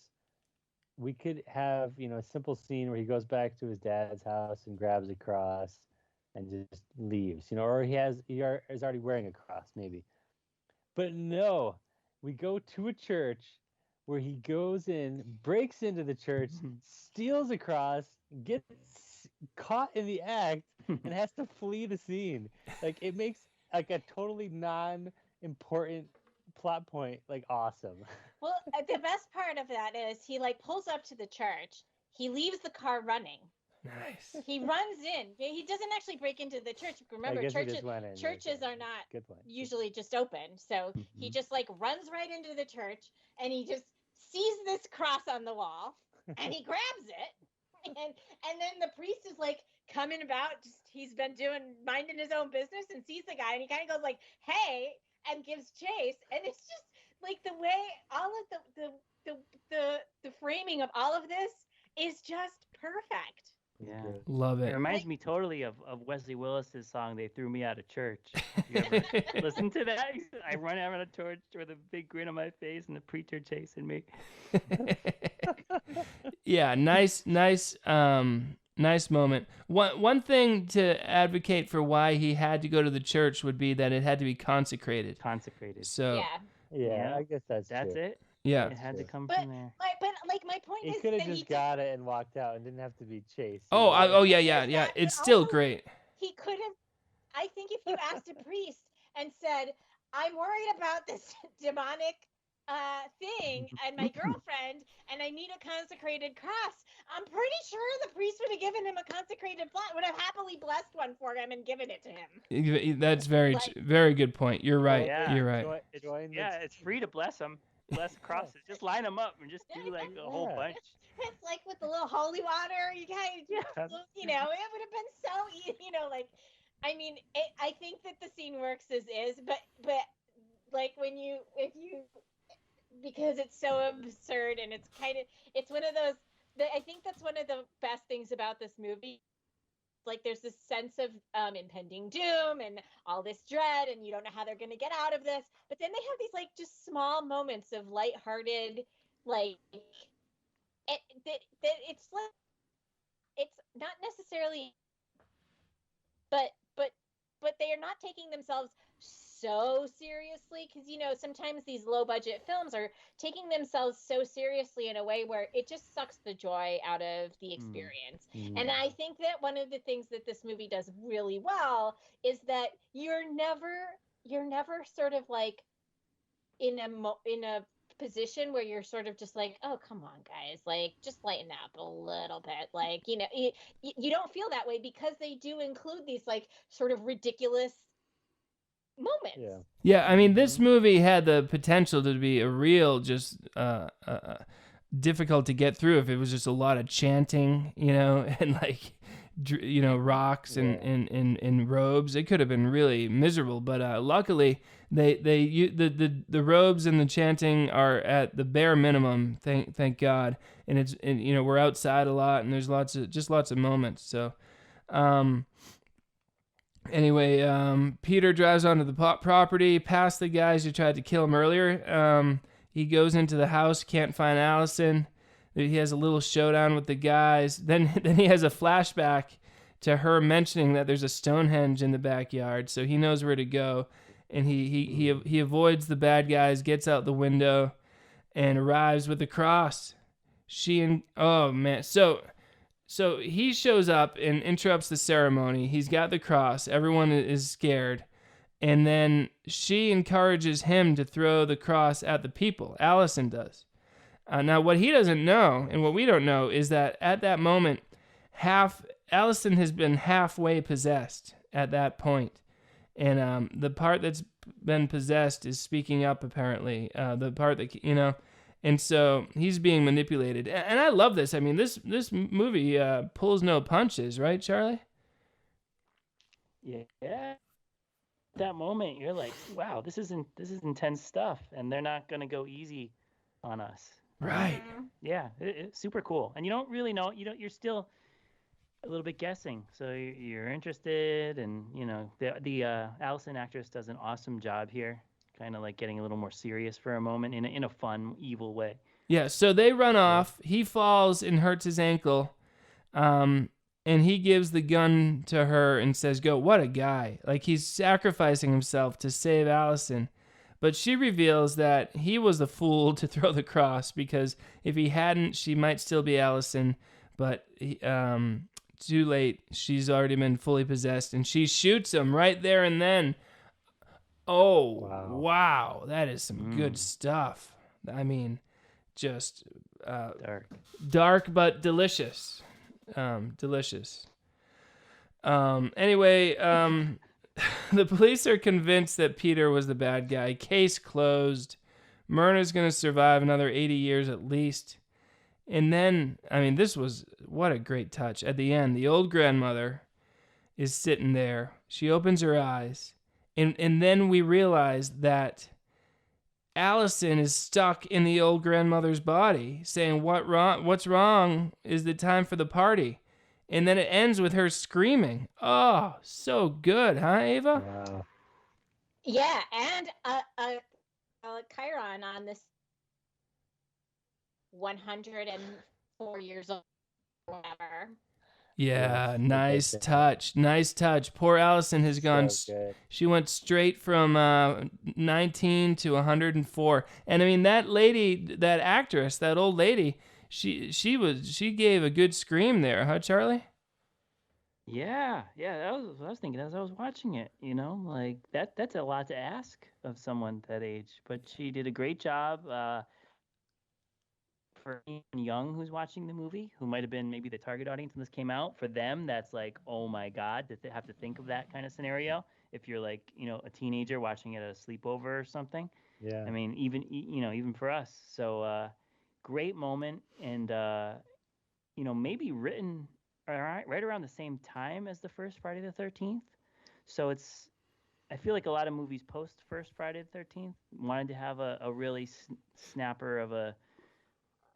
We could have, a simple scene where he goes back to his dad's house and grabs a cross and just leaves, or he is already wearing a cross, maybe. But no, we go to a church where he goes in, breaks into the church, steals a cross, gets caught in the act, and has to flee the scene. Like, it makes like a totally non-important plot point like awesome. Well, the best part of that is he pulls up to the church. He leaves the car running. Nice. He runs in. He doesn't actually break into the church. Remember, churches are not usually just open. So he just runs right into the church, and he just sees this cross on the wall, and he grabs it. And then the priest is coming about, he's been minding his own business, and sees the guy, and he kind of goes hey, and gives chase. And it's just the way all of the framing of all of this is just perfect. Yeah, love it. It reminds me totally of Wesley Willis's song "They Threw Me Out of Church." You ever listen to that? I run out of church with a big grin on my face and the preacher chasing me. Yeah, nice moment. One thing to advocate for why he had to go to the church would be that it had to be consecrated. So yeah, I guess that's true. it. Yeah, it had to come from there. But my point is, he could have just got it and walked out and didn't have to be chased. Yeah. It's still great. He could have. I think if you asked a priest and said, "I'm worried about this demonic thing and my girlfriend, and I need a consecrated cross," I'm pretty sure the priest would have given him a consecrated plot, would have happily blessed one for him and given it to him. That's very good point. You're right. Yeah. You're right. It's free to bless them. Bless crosses. Just line them up and just do a whole bunch. It's like with the little holy water. You guys, it would have been so easy. I think that the scene works as is, but because it's so absurd, and it's one of those. I think that's one of the best things about this movie. There's this sense of impending doom and all this dread, and you don't know how they're going to get out of this. But then they have these just small moments of lighthearted, it's not necessarily, but they are not taking themselves so seriously, because sometimes these low budget films are taking themselves so seriously in a way where it just sucks the joy out of the experience. And I think that one of the things that this movie does really well is that you're never sort of in a position where you're sort of just oh, come on guys, just lighten up a little bit, you don't feel that way, because they do include these sort of ridiculous moments. Yeah, I mean, this movie had the potential to be a real just difficult to get through if it was just a lot of chanting, and like, rocks and robes. It could have been really miserable, but luckily the robes and the chanting are at the bare minimum. Thank God. And we're outside a lot, and there's lots of moments. So, anyway, Peter drives onto the property, past the guys who tried to kill him earlier. He goes into the house, can't find Allison. He has a little showdown with the guys. Then he has a flashback to her mentioning that there's a Stonehenge in the backyard, so he knows where to go. And he avoids the bad guys, gets out the window, and arrives with the cross. Oh man, so he shows up and interrupts the ceremony. He's got the cross. Everyone is scared. And then she encourages him to throw the cross at the people. Allison does. Now, what he doesn't know, and what we don't know, is that at that moment, Allison has been halfway possessed at that point. And the part that's been possessed is speaking up, apparently. The part that, and so he's being manipulated. And I love this. I mean, this movie pulls no punches, right, Charlie? Yeah. That moment, you're like, wow, this is intense stuff, and they're not gonna go easy on us. Right. Yeah, it's super cool. And you don't really know, you're still a little bit guessing. So you're interested, and the Allison actress does an awesome job here, kind of like getting a little more serious for a moment in a fun, evil way. Yeah. So they run off. He falls and hurts his ankle, and he gives the gun to her and says, "Go." What a guy! Like, he's sacrificing himself to save Allison. But she reveals that he was the fool to throw the cross, because if he hadn't, she might still be Allison. But too late. She's already been fully possessed, and she shoots him right there and then. Oh, wow. That is some good stuff. I mean, just dark but delicious. Delicious. Anyway, the police are convinced that Peter was the bad guy. Case closed. Myrna's going to survive another 80 years at least. And then, I mean, what a great touch. At the end, the old grandmother is sitting there. She opens her eyes. And then we realize that Allison is stuck in the old grandmother's body, saying, what's wrong? Is the time for the party? And then it ends with her screaming. Oh, so good, huh, Ava? Wow. Yeah, and a Chiron on this 104 years old, whatever. Yeah, nice touch. Nice touch. Poor Allison has gone. So she went straight from 19 to 104. And I mean, that lady, that actress, that old lady, she gave a good scream there, huh, Charlie? Yeah, that was what I was thinking as I was watching it. Like that's a lot to ask of someone that age, but she did a great job. For anyone young who's watching the movie, who might have been maybe the target audience when this came out, for them, that's like, oh my God, that they have to think of that kind of scenario. If you're like, a teenager watching it at a sleepover or something. Yeah. I mean, even for us. So, great moment, and maybe written right around the same time as the first Friday the 13th. So I feel like a lot of movies post first Friday the 13th wanted to have a really snapper of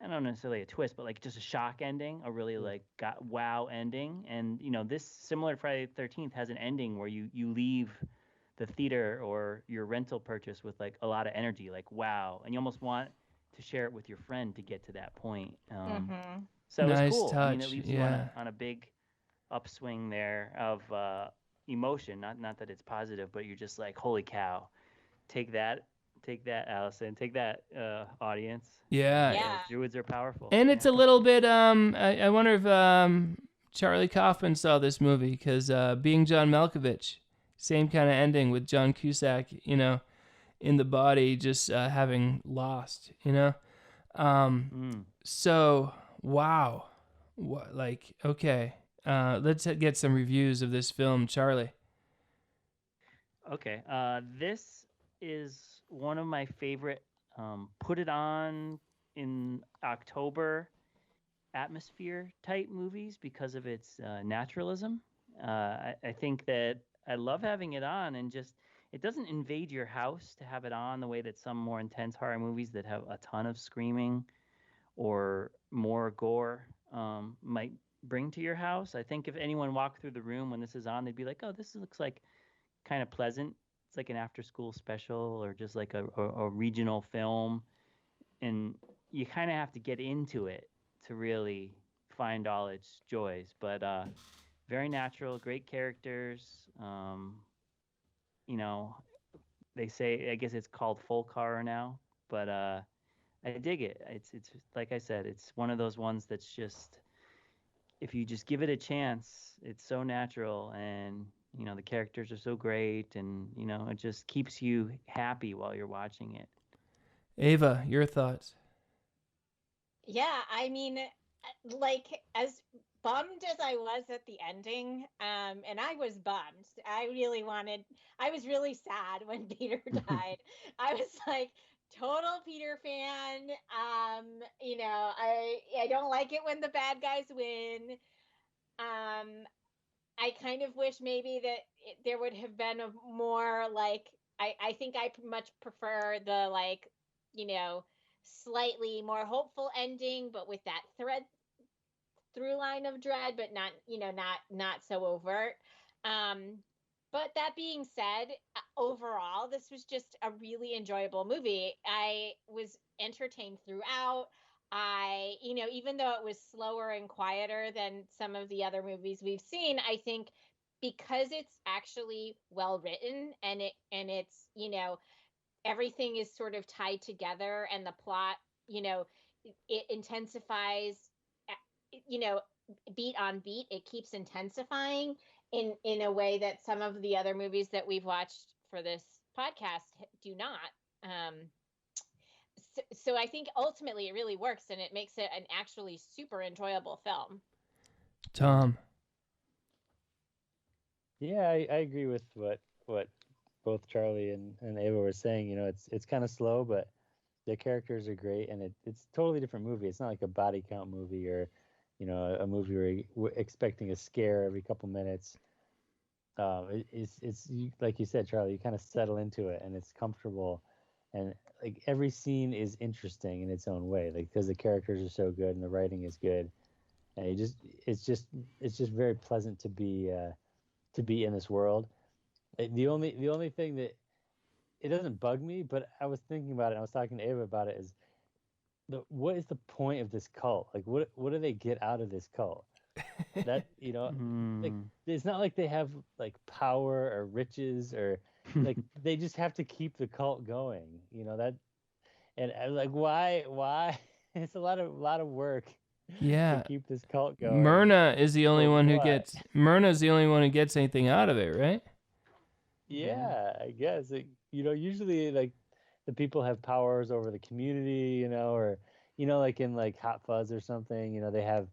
I don't necessarily a twist, but like just a shock ending, a really like wow ending. And this similar to Friday the 13th has an ending where you leave the theater or your rental purchase with like a lot of energy, like wow, and you almost want to share it with your friend to get to that point. So it Nice was cool. touch. I mean, it leaves you on a big upswing there of emotion. Not that it's positive, but you're just like, holy cow, take that, Allison. Take that, audience. Yeah. Druids are powerful. And it's a little bit, I wonder if Charlie Kaufman saw this movie, because Being John Malkovich, same kind of ending with John Cusack, in the body, just having lost, So, wow. Okay. Let's get some reviews of this film, Charlie. Okay. This is one of my favorite put it on in October atmosphere type movies because of its naturalism. I think that I love having it on, and just it doesn't invade your house to have it on the way that some more intense horror movies that have a ton of screaming or more gore might bring to your house. I think if anyone walked through the room when this is on, they'd be like, oh, this looks like kind of pleasant. It's like an after-school special or just like a regional film. And you kind of have to get into it to really find all its joys. But very natural, great characters. You know, they say, I guess it's called folk horror now, but I dig it. It's like I said, it's one of those ones that's just, if you just give it a chance, it's so natural, and you know the characters are so great, and you know it just keeps you happy while you're watching it. Ava, your thoughts? Yeah, I mean, like, as bummed as I was at the ending, and I was bummed. I was really sad when Peter died. I was like, total Peter fan. You know, I don't like it when the bad guys win. I kind of wish maybe that there would have been a more like, I think I much prefer the, like, you know, slightly more hopeful ending, but with that through line of dread, but not, you know, not so overt. But that being said, overall, this was just a really enjoyable movie. I was entertained throughout. You know, even though it was slower and quieter than some of the other movies we've seen, I think because it's actually well written and it's, you know, everything is sort of tied together and the plot, you know, it intensifies, you know, beat on beat, it keeps intensifying in a way that some of the other movies that we've watched for this podcast do not. So I think ultimately it really works, and it makes it an actually super enjoyable film. Tom? Yeah, I agree with what both Charlie and Ava were saying. You know, it's kind of slow, but the characters are great, and it's a totally different movie. It's not like a body count movie or, you know, a movie where you're expecting a scare every couple minutes. It's like you said, Charlie, you kind of settle into it, and it's comfortable, and like every scene is interesting in its own way, like because the characters are so good and the writing is good, and it's just very pleasant to be in this world. The only thing that it doesn't bug me, but I was thinking about it, and I was talking to Ava about it, is what is the point of this cult? Like, what do they get out of this cult? That, you know, like, it's not like they have like power or riches or like they just have to keep the cult going, you know, that, and I was like, why it's a lot of work to keep this cult going. Myrna's the only one who gets anything out of it, right? Yeah, I guess, like, you know, usually like the people have powers over the community, you know, or, you know, like in like Hot Fuzz or something, you know, they have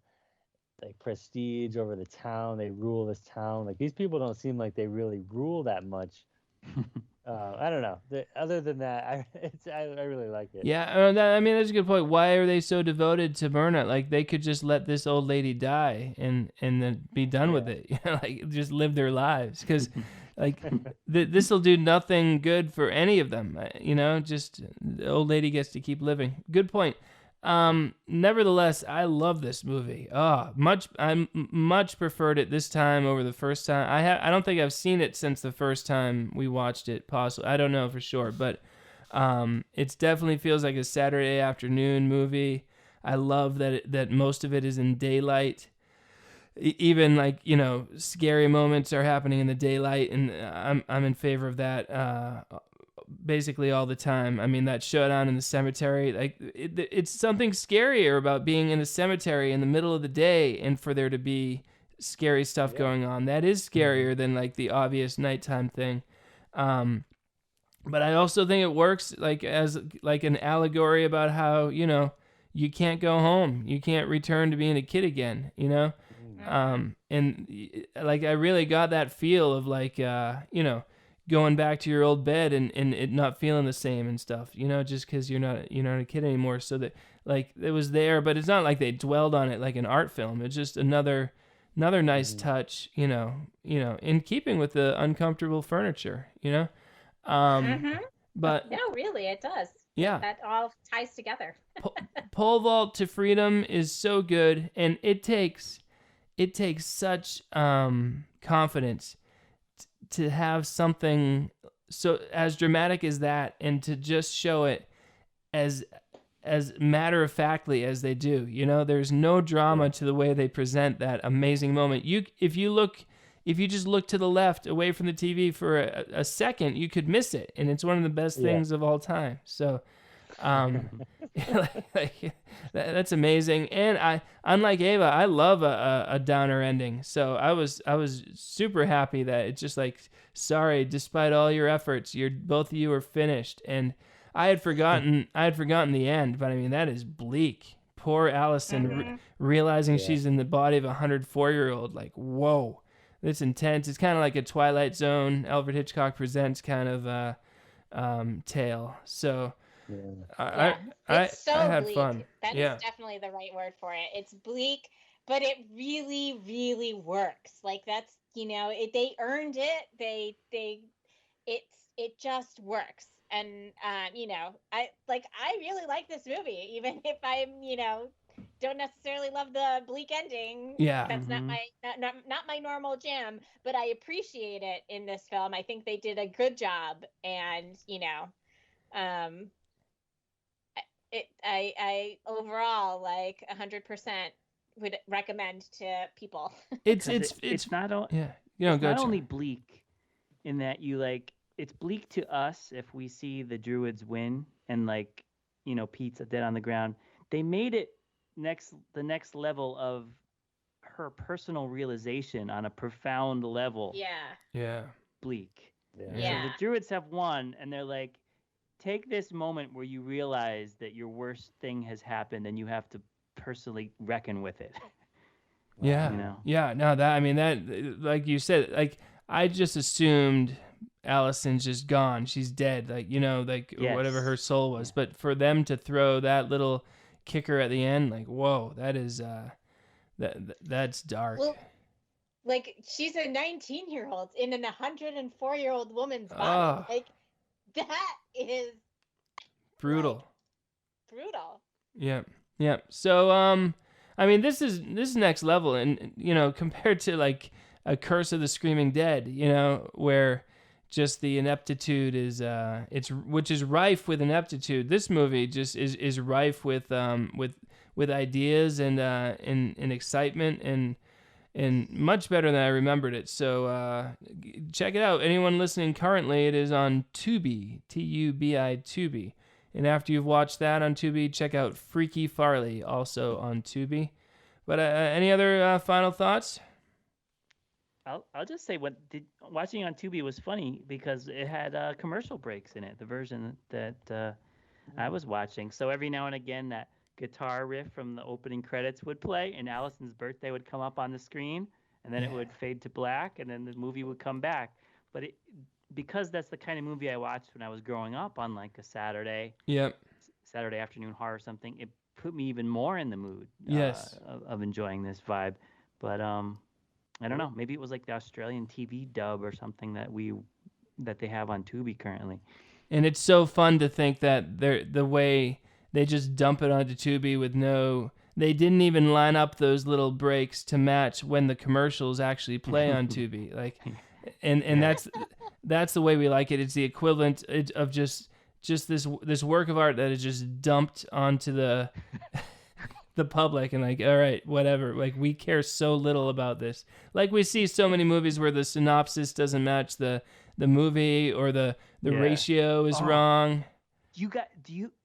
like prestige over the town. They rule this town. Like, these people don't seem like they really rule that much. I don't know. Other than that, I really like it. Yeah, I mean, that's a good point. Why are they so devoted to Myrna? Like, they could just let this old lady die and then be done with it. You know, like, just live their lives. Because, like, this will do nothing good for any of them. You know, just the old lady gets to keep living. Good point. Nevertheless, I love this movie. I much preferred it this time over the first time. I don't think I've seen it since the first time we watched it. Possibly, I don't know for sure, but it definitely feels like a Saturday afternoon movie. I love that most of it is in daylight. Even, like, you know, scary moments are happening in the daylight, and I'm in favor of that. Basically all the time. I mean, that showdown in the cemetery, like, it's something scarier about being in a cemetery in the middle of the day and for there to be scary stuff going on. That is scarier than like the obvious nighttime thing. But I also think it works like as like an allegory about how, you know, you can't go home. You can't return to being a kid again, you know? And like, I really got that feel of like, you know, going back to your old bed and it not feeling the same and stuff, just because you're not a kid anymore. So that like it was there, but it's not like they dwelled on it like an art film. It's just another nice touch, in keeping with the uncomfortable furniture, But No, really, it does. yeah, That all ties together. Pole vault to freedom is so good, and it takes such confidence to have something so as dramatic as that, and to just show it as matter of factly as they do. There's no drama to the way they present that amazing moment. If you just look to the left away from the TV for a second, you could miss it, and it's one of the best things of all time. So that's amazing. And I, unlike Ava, I love a downer ending. So I was super happy that it's just like, sorry, despite all your efforts, both of you are finished. And I had forgotten the end, but I mean, that is bleak. Poor Allison realizing she's in the body of a 104-year-old. Like, whoa. It's intense. It's kind of like a Twilight Zone, Alfred Hitchcock Presents kind of tale. So I had bleak. fun. That is definitely the right word for it. It's bleak, but it really, really works. Like that's, they earned it. It just works. And I really like this movie, even if I'm, don't necessarily love the bleak ending. Yeah. That's not my normal jam, but I appreciate it in this film. I think they did a good job, and I overall 100% would recommend to people. It's not only bleak in that it's bleak to us if we see the Druids win and Pete's dead on the ground. They made it the next level of her personal realization on a profound level. Yeah. Bleak. Yeah. So the Druids have won, and they're like, take this moment where you realize that your worst thing has happened and you have to personally reckon with it. Yeah. Yeah. No, that like you said, I just assumed Allison's just gone. She's dead. Or whatever her soul was. Yeah. But for them to throw that little kicker at the end, whoa, that is that's dark. Well, she's a 19-year-old in an 104-year-old woman's body. That is brutal. Brutal. Yeah. Yeah. So this is next level, and compared to A Curse of the Screaming Dead, where just the ineptitude is which is rife with ineptitude. This movie just is rife with ideas and excitement and much better than I remembered it. So check it out. Anyone listening currently, it is on Tubi, Tubi, Tubi. And after you've watched that on Tubi, check out Freaky Farley, also on Tubi. But any other final thoughts? I'll just say watching on Tubi was funny because it had commercial breaks in it, the version that I was watching. So every now and again, that guitar riff from the opening credits would play, and Allison's birthday would come up on the screen, and then it would fade to black, and then the movie would come back. But because that's the kind of movie I watched when I was growing up on a Saturday afternoon horror or something, it put me even more in the mood of enjoying this vibe. But I don't know. Maybe it was the Australian TV dub or something that they have on Tubi currently. And it's so fun to think that the way they just dump it onto Tubi with they didn't even line up those little breaks to match when the commercials actually play on Tubi. And that's the way we like it. It's the equivalent of just this work of art that is just dumped onto the public, and all right, whatever. We care so little about this. We see so many movies where the synopsis doesn't match the movie, or the ratio is wrong.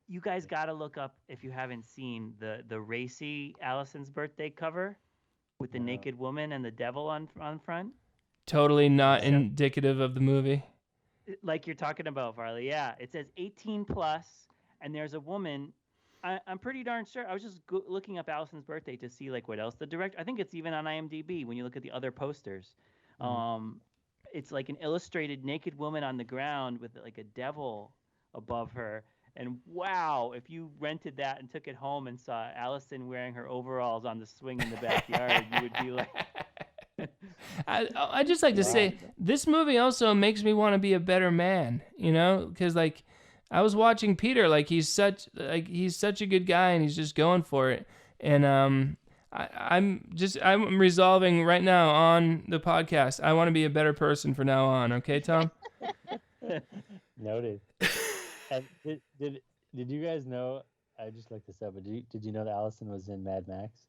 You guys got to look up, if you haven't seen, the racy Allison's Birthday cover with the naked woman and the devil on front. Totally not indicative of the movie. Like you're talking about, Farley. Yeah, it says 18 plus, and there's a woman. I'm pretty darn sure. I was just looking up Allison's Birthday to see what else the director. I think it's even on IMDb when you look at the other posters. it's like an illustrated naked woman on the ground with like a devil above her. And wow, if you rented that and took it home and saw Allison wearing her overalls on the swing in the backyard, you would be like. I just like to say this movie also makes me want to be a better man, you know, because like I was watching Peter, like he's such a good guy and he's just going for it, and I'm resolving right now on the podcast. I want to be a better person from now on. Okay, Tom. Noted. And did you guys know? I just looked this up, but did you know that Allison was in Mad Max?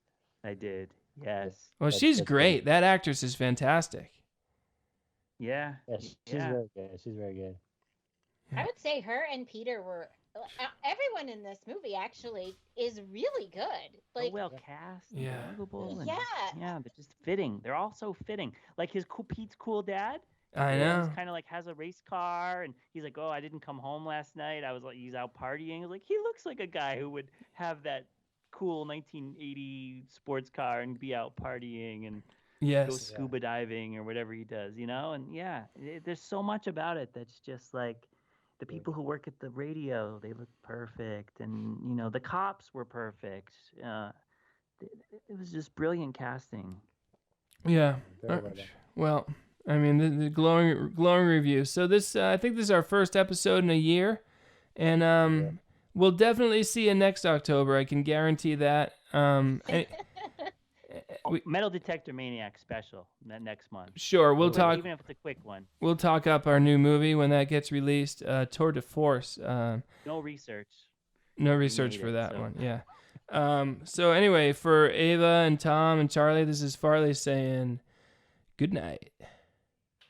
I did. Yes. Well, she's great. That actress is fantastic. Yeah. Yeah, she's very good. She's very good. I would say her and Peter were. Everyone in this movie actually is really good. Like, well cast. Yeah. Believable. Yeah. Yeah, they're just fitting. They're all so fitting. Like Pete's cool dad. I know. He's kind of like has a race car, and he's like, "Oh, I didn't come home last night. I was like, he's out partying." I was like, he looks like a guy who would have that cool 1980 sports car and be out partying and go scuba diving or whatever he does, you know? And yeah, there's so much about it that's just like the people who work at the radio, they look perfect, and you know, the cops were perfect. It was just brilliant casting. Yeah. Well, I mean, the glowing review. So this, I think this is our first episode in a year, and we'll definitely see you next October. I can guarantee that. Metal Detector Maniac special next month. Sure, we'll talk. Even if it's a quick one. We'll talk up our new movie when that gets released. Tour de Force. No research. No research for that one. Yeah. So anyway, for Ava and Tom and Charlie, this is Farley saying good night.